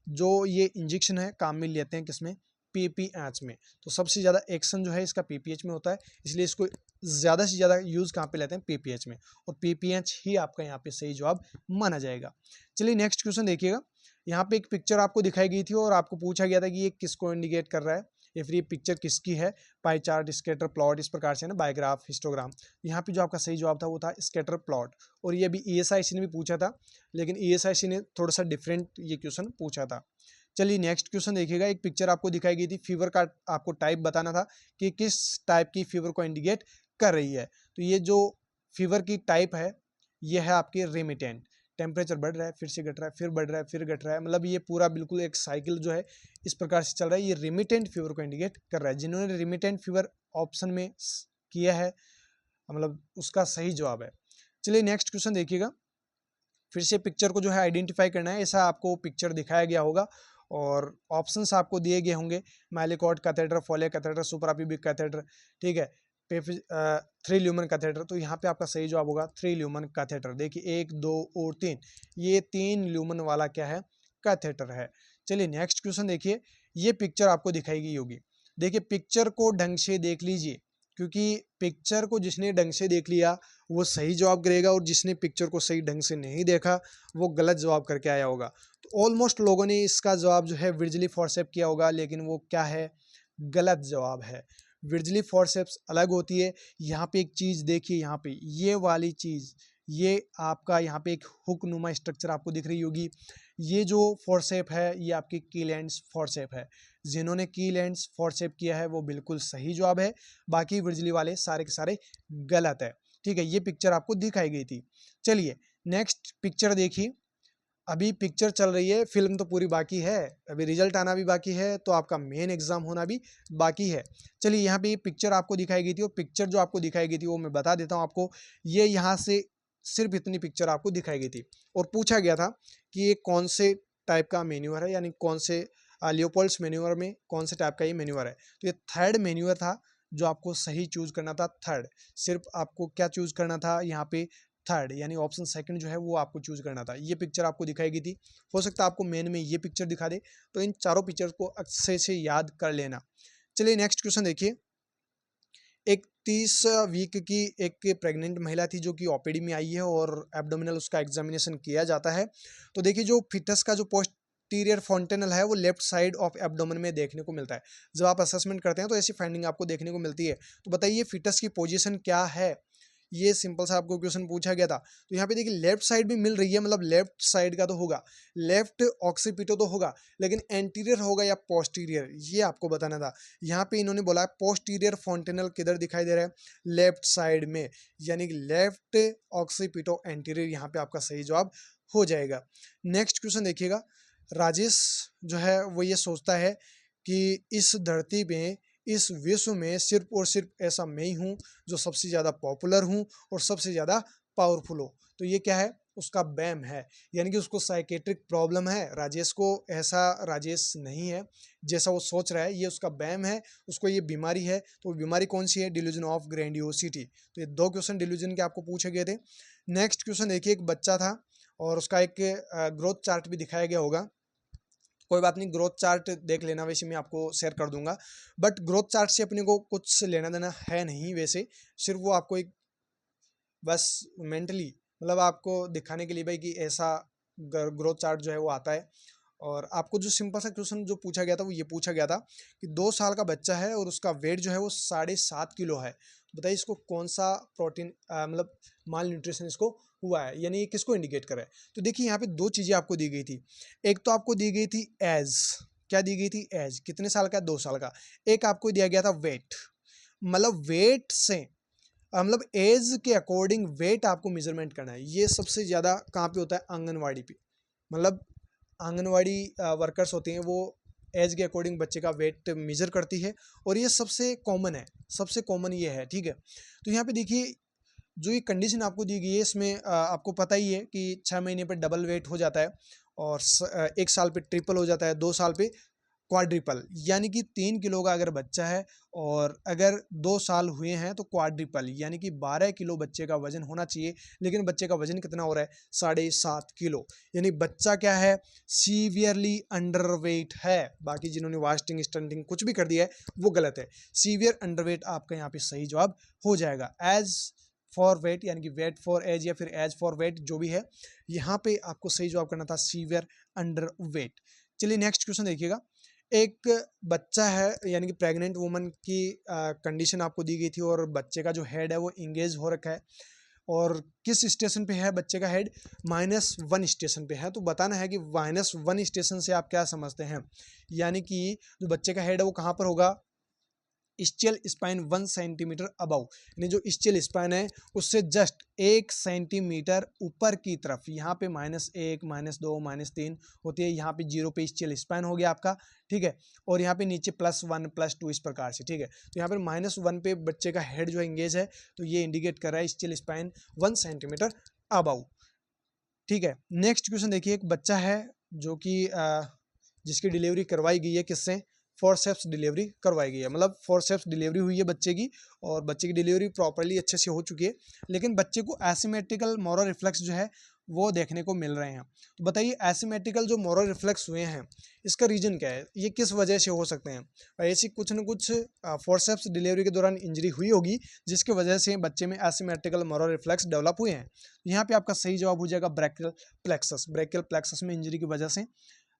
जो ये इंजेक्शन है काम में लेते हैं किसमें? पीपीएच में। तो सबसे ज़्यादा एक्शन जो है इसका पीपीएच में होता है, इसलिए इसको ज़्यादा से ज़्यादा यूज़ कहाँ पे लेते हैं? पीपीएच में, और पीपीएच ही आपका यहाँ पे सही जवाब माना जाएगा। चलिए नेक्स्ट क्वेश्चन देखिएगा। यहाँ पे एक पिक्चर आपको दिखाई गई थी और आपको पूछा गया था कि ये किसको इंडिकेट कर रहा है या फिर ये पिक्चर किसकी है? पाई चार्ट, स्कैटर प्लॉट, इस प्रकार से ना, बायोग्राफ, हिस्टोग्राम। यहाँ पे जो आपका सही जवाब था वो था स्कैटर प्लॉट, और ये भी ईएसआईसी ने भी पूछा था, लेकिन ईएसआईसी ने थोड़ा सा डिफरेंट ये क्वेश्चन पूछा था। चलिए नेक्स्ट क्वेश्चन देखिएगा। एक पिक्चर आपको दिखाई गई थी, फीवर का आपको टाइप बताना था कि किस टाइप की फीवर को इंडिकेट कर रही है। तो ये जो फीवर की टाइप है ये है आपकी रेमिटेंट। टेम्परेचर बढ़ रहा है, फिर से घट रहा है, फिर बढ़ रहा है, फिर घट रहा है, मतलब ये पूरा बिल्कुल एक साइकिल जो है इस प्रकार से चल रहा है। ये रेमिटेंट फीवर को इंडिकेट कर रहा है। जिन्होंने रेमिटेंट फीवर ऑप्शन में किया है मतलब उसका सही जवाब है। चलिए नेक्स्ट क्वेश्चन देखिएगा। फिर से पिक्चर को जो है आइडेंटिफाई करना है, ऐसा आपको पिक्चर दिखाया गया होगा और ऑप्शंस आपको दिए गए होंगे। मैलिकॉट कैथेड्रल, फोले कैथेड्रल, सुपराप्यूबिक कैथेड्रल, ठीक है, 3 ल्यूमन कैथेड्रल। तो यहाँ पे आपका सही जवाब होगा 3 ल्यूमन कैथेड्रल। देखिए 1, 2 और 3, ये 3 ल्यूमन वाला क्या है? कैथेटर है। चलिए नेक्स्ट क्वेश्चन देखिए। ये पिक्चर आपको दिखाई गई होगी, देखिए पिक्चर को ढंग से देख लीजिए, क्योंकि पिक्चर को जिसने ढंग से देख लिया वो सही जवाब करेगा और जिसने पिक्चर को सही ढंग से नहीं देखा वो गलत जवाब करके आया होगा। तो ऑलमोस्ट लोगों ने इसका जवाब जो है विर्जिली फॉर्सेप किया होगा, लेकिन वो क्या है, गलत जवाब है। विर्जिली फॉर्सेप्स अलग होती है। यहाँ पे एक चीज़ देखिए, यहाँ पे ये वाली चीज़, ये आपका यहाँ पे एक हुक नुमा स्ट्रक्चर आपको दिख रही होगी। ये जो फॉर्सेप है ये आपकी की लेंस फॉर्सेप है। जिन्होंने की लेंस फॉर्सेप किया है वो बिल्कुल सही जवाब है, बाकी विर्जिली वाले सारे के सारे गलत है। ठीक है, ये पिक्चर आपको दिखाई गई थी। चलिए नेक्स्ट पिक्चर देखिए। अभी पिक्चर चल रही है, फिल्म तो पूरी बाकी है, अभी रिजल्ट आना भी बाकी है, तो आपका मेन एग्जाम होना भी बाकी है। चलिए यहाँ पे ये पिक्चर आपको दिखाई गई थी, और पिक्चर जो आपको दिखाई गई थी वो मैं बता देता हूँ आपको। ये यहाँ से सिर्फ इतनी पिक्चर आपको दिखाई गई थी और पूछा गया था कि ये कौन से टाइप का मेन्यूअर है, यानी कौन से लियोपोल्ड्स मेन्यूअर में कौन से टाइप का ये मेन्यूअर है। तो ये थर्ड मेन्यूअर था जो आपको सही चूज करना था। थर्ड, सिर्फ आपको क्या चूज करना था यहाँ पे, थर्ड, यानी ऑप्शन सेकंड जो है वो आपको चूज करना था। ये पिक्चर आपको दिखाई गई थी, हो सकता है आपको मेन में ये पिक्चर दिखा दे, तो इन चारों पिक्चर को अच्छे से याद कर लेना। चलिए नेक्स्ट क्वेश्चन देखिए। एक 30 वीक की एक प्रेग्नेंट महिला थी जो कि ओपीडी में आई है और एब्डोमिनल उसका एग्जामिनेशन किया जाता है। तो देखिए जो फिटस का जो पोस्टीरियर फॉन्टेनल है वो लेफ्ट साइड ऑफ एब्डोमेन में देखने को मिलता है। जब आप असेसमेंट करते हैं तो ऐसी फाइंडिंग आपको देखने को मिलती है। तो बताइए फिटस की पोजीशन क्या है, ये सिंपल सा आपको क्वेश्चन पूछा गया था। तो यहाँ पे देखिए लेफ्ट साइड भी मिल रही है, मतलब लेफ्ट साइड का तो होगा, लेफ्ट ऑक्सीपिटो तो होगा, लेकिन एंटीरियर होगा या पोस्टीरियर, ये आपको बताना था। यहाँ पे इन्होंने बोला पोस्टीरियर फॉन्टेनल किधर दिखाई दे रहा है, लेफ्ट साइड में, यानी कि लेफ्ट ऑक्सीपिटो एंटीरियर यहाँ पे आपका सही जवाब हो जाएगा। नेक्स्ट क्वेश्चन देखिएगा। राजेश जो है वो ये सोचता है कि इस धरती पे, इस विश्व में सिर्फ और सिर्फ ऐसा मैं ही हूँ जो सबसे ज़्यादा पॉपुलर हूँ और सबसे ज़्यादा पावरफुल हो। तो ये क्या है, उसका बैम है, यानी कि उसको साइकेट्रिक प्रॉब्लम है। राजेश को ऐसा राजेश नहीं है जैसा वो सोच रहा है, ये उसका बैम है, उसको ये बीमारी है। तो वो बीमारी कौन सी है, डिल्यूजन ऑफ ग्रैंडियोसिटी। तो ये दो क्वेश्चन डिल्यूजन के आपको पूछे गए थे। नेक्स्ट क्वेश्चन देखिए। एक बच्चा था और उसका एक ग्रोथ चार्ट भी दिखाया गया होगा, कोई बात नहीं, ग्रोथ चार्ट देख लेना, वैसे मैं आपको शेयर कर दूंगा। बट ग्रोथ चार्ट से अपने को कुछ लेना देना है नहीं, वैसे सिर्फ वो आपको एक बस मेंटली, मतलब आपको दिखाने के लिए भाई कि ऐसा ग्रोथ चार्ट जो है वो आता है। और आपको जो सिंपल सा क्वेश्चन जो पूछा गया था वो ये पूछा गया था कि 2 साल का बच्चा है और उसका वेट जो है वो 7.5 किलो है। बताइए इसको कौन सा प्रोटीन मतलब माल न्यूट्रिशन इसको हुआ है, यानी ये किसको इंडिकेट कर रहा है। तो देखिए यहाँ पे दो चीज़ें आपको दी गई थी। एक तो आपको दी गई थी एज, क्या दी गई थी, एज, कितने साल का, 2 साल का। एक आपको दिया गया था वेट, मतलब वेट से मतलब एज के अकॉर्डिंग वेट आपको मेजरमेंट करना है। ये सबसे ज़्यादा कहाँ पे होता है, आंगनवाड़ी पे, मतलब आंगनवाड़ी वर्कर्स होते हैं वो एज के अकॉर्डिंग बच्चे का वेट मेजर करती है, और ये सबसे कॉमन है, सबसे कॉमन ये है। ठीक है, तो यहाँ पे देखिए जो ये कंडीशन आपको दी गई है इसमें आपको पता ही है कि 6 महीने पे डबल वेट हो जाता है, और 1 साल पे ट्रिपल हो जाता है, 2 साल पे क्वाड्रिपल, यानी कि 3 किलो का अगर बच्चा है और अगर 2 साल हुए हैं तो क्वाड्रिपल, यानी कि 12 किलो बच्चे का वजन होना चाहिए। लेकिन बच्चे का वजन कितना हो रहा है, 7.5 किलो, यानी बच्चा क्या है, सीवियरली अंडरवेट है। बाकी जिन्होंने वास्टिंग स्टंटिंग कुछ भी कर दिया है वो गलत है। सीवियर अंडरवेट आपका यहाँ पे सही जवाब हो जाएगा। एज फॉर वेट, यानी कि वेट फॉर एज या फिर एज फॉर वेट जो भी है, यहाँ पे आपको सही जवाब करना था सीवियर अंडर वेट। चलिए नेक्स्ट क्वेश्चन देखिएगा। एक बच्चा है, यानी कि प्रेग्नेंट वुमन की कंडीशन आपको दी गई थी और बच्चे का जो हेड है वो इंगेज हो रखा है, और किस स्टेशन पे है बच्चे का हेड, -1 स्टेशन पे है। तो बताना है कि -1 स्टेशन से आप क्या समझते हैं, यानी कि जो बच्चे का हेड है वो कहाँ पर होगा, स्टियल स्पाइन 1 सेंटीमीटर अबव, यानी जो स्टियल स्पाइन है उससे जस्ट 1 सेंटीमीटर ऊपर की तरफ, यहाँ पे -1 -2 -3 होती है, यहाँ पे 0 पे स्टियल स्पाइन हो गया आपका। ठीक है, और यहाँ पे नीचे +1 +2 इस प्रकार से। ठीक है, तो यहाँ पर -1 पे बच्चे का हेड जो इंगेज है, तो ये इंडिकेट कर रहा है स्टियल स्पाइन 1 सेंटीमीटर अबव। ठीक है, नेक्स्ट क्वेश्चन देखिए। एक बच्चा है जो कि जिसकी डिलीवरी करवाई गई है, किससे, फोर्सेप्स डिलीवरी करवाई गई है, मतलब फोर्सेप्स डिलीवरी हुई है बच्चे की, और बच्चे की डिलीवरी प्रॉपर्ली अच्छे से हो चुकी है। लेकिन बच्चे को एसिमेट्रिकल मोरल रिफ्लेक्स जो है वो देखने को मिल रहे हैं। तो बताइए एसिमेट्रिकल जो मोरल रिफ्लेक्स हुए हैं इसका रीजन क्या है, ये किस वजह से हो सकते हैं। ऐसी कुछ न कुछ फोर्सेप्स डिलीवरी के दौरान इंजरी हुई होगी जिसकी वजह से बच्चे में एसिमेट्रिकल मोरल रिफ्लेक्स डेवलप हुए हैं। यहाँ पे आपका सही जवाब हो जाएगा ब्रैकियल प्लेक्सस। ब्रैकियल प्लेक्सस में इंजरी की वजह से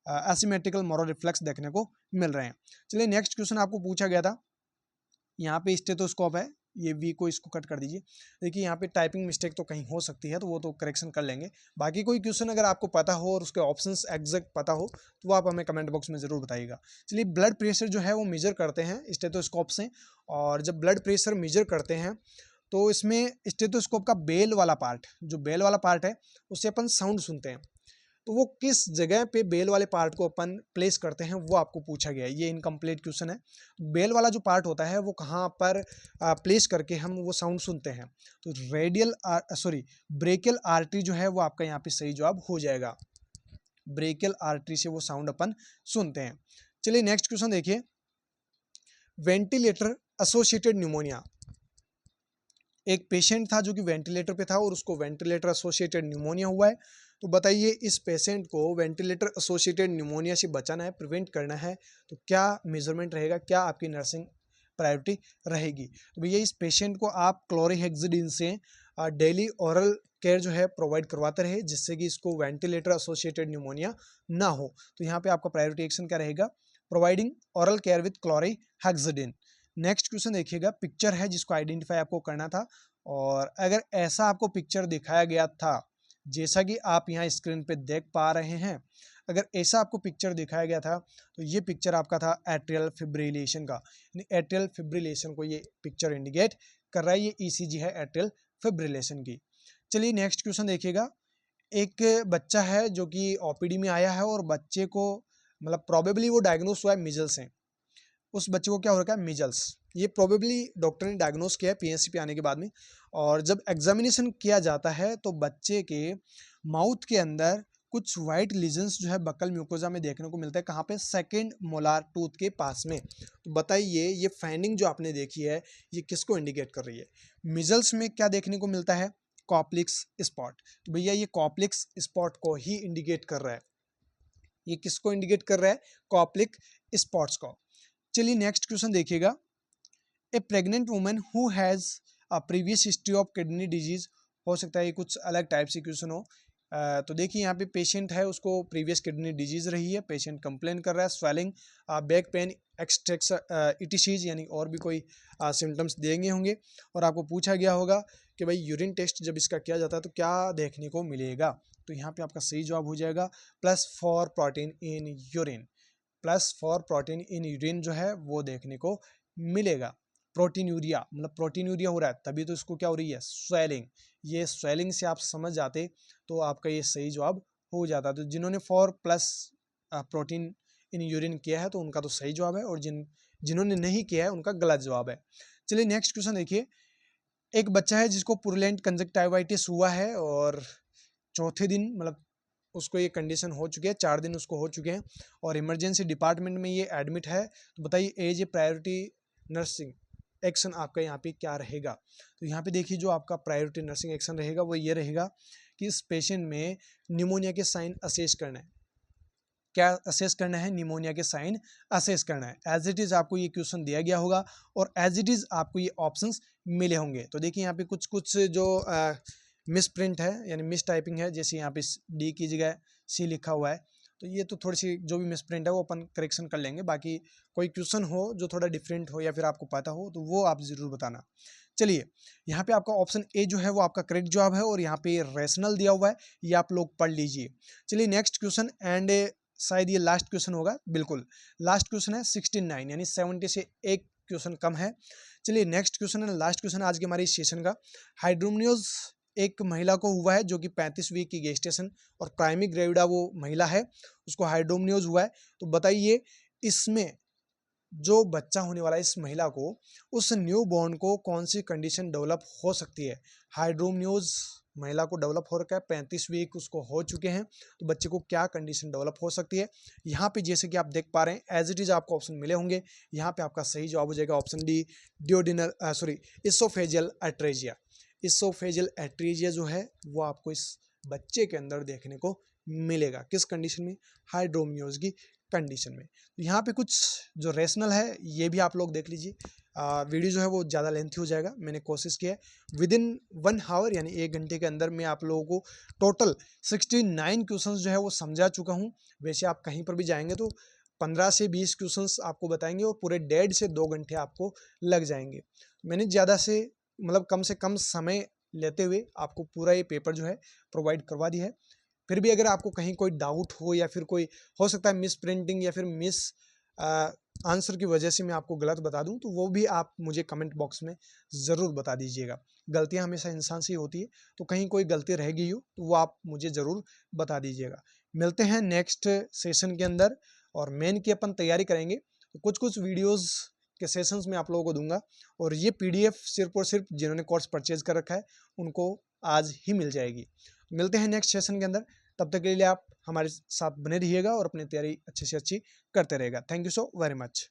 एसिमेट्रिकल मोरल रिफ्लेक्स देखने को मिल रहे हैं। चलिए नेक्स्ट क्वेश्चन आपको पूछा गया था, यहाँ पे स्टेथोस्कोप है, ये वी को इसको कट कर दीजिए। देखिए यहाँ पे टाइपिंग मिस्टेक तो कहीं हो सकती है, तो वो तो करेक्शन कर लेंगे। बाकी कोई क्वेश्चन अगर आपको पता हो और उसके ऑप्शंस एग्जैक्ट पता हो तो वो आप हमें कमेंट बॉक्स में ज़रूर बताइएगा। चलिए ब्लड प्रेशर जो है वो मेजर करते हैं स्टेथोस्कोप से, और जब ब्लड प्रेशर मेजर करते हैं तो इसमें स्टेथोस्कोप का बेल वाला पार्ट, जो बेल वाला पार्ट है उससे अपन साउंड सुनते हैं, तो वो किस जगह पे बेल वाले पार्ट को अपन प्लेस करते हैं वो आपको पूछा गया है। ये इनकम्प्लीट क्वेश्चन है। बेल वाला जो पार्ट होता है वो कहाँ पर प्लेस करके हम वो साउंड सुनते हैं, तो ब्रेकियल आर्टरी जो है वो आपका यहाँ पे सही जवाब हो जाएगा। ब्रेकियल आर्टरी से वो साउंड अपन सुनते हैं। चलिए नेक्स्ट क्वेश्चन देखिए, वेंटिलेटर एसोसिएटेड न्यूमोनिया। एक पेशेंट था जो कि वेंटिलेटर पे था और उसको वेंटिलेटर एसोसिएटेड न्यूमोनिया हुआ है। तो बताइए इस पेशेंट को वेंटिलेटर एसोसिएटेड न्यूमोनिया से बचाना है, प्रिवेंट करना है, तो क्या मेजरमेंट रहेगा, क्या आपकी नर्सिंग प्रायोरिटी रहेगी। तो भैया इस पेशेंट को आप क्लोरीहेक्सिडिन से डेली ओरल केयर जो है प्रोवाइड करवाते रहे जिससे कि इसको वेंटिलेटर एसोसिएटेड न्यूमोनिया ना हो। तो यहाँ पे आपका प्रायोरिटी एक्शन क्या रहेगा, providing oral care with chlorhexidine. Next question देखिएगा, पिक्चर है जिसको आइडेंटिफाई आपको करना था, और अगर ऐसा आपको पिक्चर दिखाया गया था जैसा कि आप यहाँ स्क्रीन पे देख पा रहे हैं, अगर ऐसा आपको पिक्चर दिखाया गया था तो ये पिक्चर आपका था एट्रियल फिब्रिलेशन का, यानी एट्रियल फिब्रिलेशन को ये पिक्चर इंडिकेट कर रहा है। ये ईसीजी है एट्रियल फिब्रिलेशन की। चलिए नेक्स्ट क्वेश्चन देखिएगा, एक बच्चा है जो कि ओपीडी में आया है और बच्चे को मतलब प्रोबेबली वो डायग्नोस हुआ है मिजल्स से। उस बच्चे को क्या हो रखा है, मिजल्स। ये प्रोबेबली डॉक्टर ने डायग्नोस किया है पीएनसी पे आने के बाद में, और जब एग्जामिनेशन किया जाता है तो बच्चे के माउथ के अंदर कुछ वाइट लीजन्स जो है बकल म्यूकोजा में देखने को मिलता है। कहाँ पे, सेकेंड मोलार टूथ के पास में। तो बताइए ये फाइंडिंग जो आपने देखी है ये किसको इंडिकेट कर रही है। मिजल्स में क्या देखने को मिलता है, कॉप्लिक्स स्पॉट। तो भैया ये कॉप्लिक्स स्पॉट को ही इंडिकेट कर रहा है। ये किसको इंडिकेट कर रहा है, कॉप्लिक स्पॉट्स को। चलिए नेक्स्ट क्वेश्चन देखिएगा, a pregnant woman who has a previous history of kidney disease. हो सकता है ये कुछ अलग टाइप से क्वेश्चन हो। तो देखिए यहाँ पे पेशेंट है, उसको प्रीवियस किडनी डिजीज रही है, पेशेंट कंप्लेन कर रहा है, स्वेलिंग, बैक पेन, एक्सट्रेक्स इटिशीज, यानी और भी कोई सिम्टम्स देंगे होंगे। और आपको पूछा गया होगा कि भाई यूरिन टेस्ट जब इसका किया जाता है तो क्या देखने को मिलेगा। तो यहाँ पे आपका सही जवाब हो जाएगा +4 protein in urine. +4 protein in urine जो है वो देखने को मिलेगा। प्रोटीन यूरिया, मतलब प्रोटीन यूरिया हो रहा है तभी तो इसको क्या हो रही है, स्वेलिंग। ये स्वेलिंग से आप समझ जाते तो आपका ये सही जवाब हो जाता। तो जिन्होंने 4+ प्रोटीन इन यूरिन किया है तो उनका तो सही जवाब है, और जिन्होंने नहीं किया है उनका गलत जवाब है। चलिए नेक्स्ट क्वेश्चन देखिए, एक बच्चा है जिसको पुरलेंट कंजक्टिवाइटिस हुआ है और चौथे दिन मतलब उसको ये कंडीशन हो चुकी है, 4 दिन उसको हो चुके हैं और इमरजेंसी डिपार्टमेंट में ये एडमिट है। तो बताइए as a priority nursing action आपका यहाँ पे क्या रहेगा। तो यहाँ पे देखिए जो आपका प्रायोरिटी नर्सिंग एक्शन रहेगा वो ये रहेगा कि इस पेशेंट में निमोनिया के साइन असेस करना है। क्या असेस करना है, निमोनिया के साइन असेस करना है। एज इट इज़ आपको ये क्वेश्चन दिया गया होगा और एज इट इज़ आपको ये ऑप्शंस मिले होंगे। तो देखिए यहाँ पे कुछ कुछ जो मिस प्रिंट है यानी मिस टाइपिंग है, जैसे यहाँ पे डी की जगह सी लिखा हुआ है, तो ये तो थोड़ी सी जो भी मिस प्रिंट है वो अपन करेक्शन कर लेंगे। बाकी कोई क्वेश्चन हो जो थोड़ा डिफरेंट हो या फिर आपको पता हो तो वो आप ज़रूर बताना। चलिए यहाँ पे आपका ऑप्शन ए जो है वो आपका करेक्ट जवाब है और यहाँ पे रेशनल दिया हुआ है, ये आप लोग पढ़ लीजिए। चलिए नेक्स्ट क्वेश्चन, एंड शायद ये लास्ट क्वेश्चन होगा, बिल्कुल लास्ट क्वेश्चन है 69, यानी 70 से एक क्वेश्चन कम है। चलिए नेक्स्ट क्वेश्चन है, लास्ट क्वेश्चन आज के हमारे इस सेशन का। हाइड्रोमनियोज एक महिला को हुआ है जो कि 35 वीक की गेस्टेशन और प्राइमी ग्रेविडा वो महिला है, उसको हाइड्रोमनियोज हुआ है। तो बताइए इसमें जो बच्चा होने वाला है इस महिला को, उस न्यू बॉर्न को कौन सी कंडीशन डेवलप हो सकती है। हाइड्रोमनियोज महिला को डेवलप हो रखा है, 35 वीक उसको हो चुके हैं, तो बच्चे को क्या कंडीशन डेवलप हो सकती है। यहाँ पे जैसे कि आप देख पा रहे हैं एज इट इज़ आपको ऑप्शन मिले होंगे। यहाँ पे आपका सही जवाब हो जाएगा option D, oesophageal atresia. Oesophageal atresia जो है वो आपको इस बच्चे के अंदर देखने को मिलेगा। किस कंडीशन में? हाइड्रोमियोज की कंडीशन में। यहाँ पे कुछ जो रेशनल है ये भी आप लोग देख लीजिए। वीडियो जो है वो ज़्यादा लेंथी हो जाएगा। मैंने कोशिश की है विदिन 1 आवर यानी 1 घंटे के अंदर मैं आप लोगों को टोटल 69 क्वेश्चंस जो है वो समझा चुका हूँ। वैसे आप कहीं पर भी जाएंगे तो 15 से 20 क्वेश्चंस आपको बताएंगे और पूरे 1.5 से 2 घंटे आपको लग जाएंगे। मैंने ज़्यादा से मतलब कम से कम समय लेते हुए आपको पूरा ये पेपर जो है प्रोवाइड करवा दिया है। फिर भी अगर आपको कहीं कोई डाउट हो या फिर कोई हो सकता है मिस प्रिंटिंग या फिर मिस आंसर की वजह से मैं आपको गलत बता दूं, तो वो भी आप मुझे कमेंट बॉक्स में ज़रूर बता दीजिएगा। गलतियां हमेशा इंसान से ही होती है, तो कहीं कोई गलती रह गई हो तो वो आप मुझे ज़रूर बता दीजिएगा। मिलते हैं नेक्स्ट सेशन के अंदर और मेन की अपन तैयारी करेंगे। तो कुछ कुछ वीडियोज़ के सेशंस में आप लोगों को दूंगा और ये PDF सिर्फ और सिर्फ जिन्होंने कोर्स परचेज कर रखा है उनको आज ही मिल जाएगी। मिलते हैं नेक्स्ट सेशन के अंदर। तब तक के लिए आप हमारे साथ बने रहिएगा और अपनी तैयारी अच्छी से अच्छी करते रहेगा। Thank you so very much.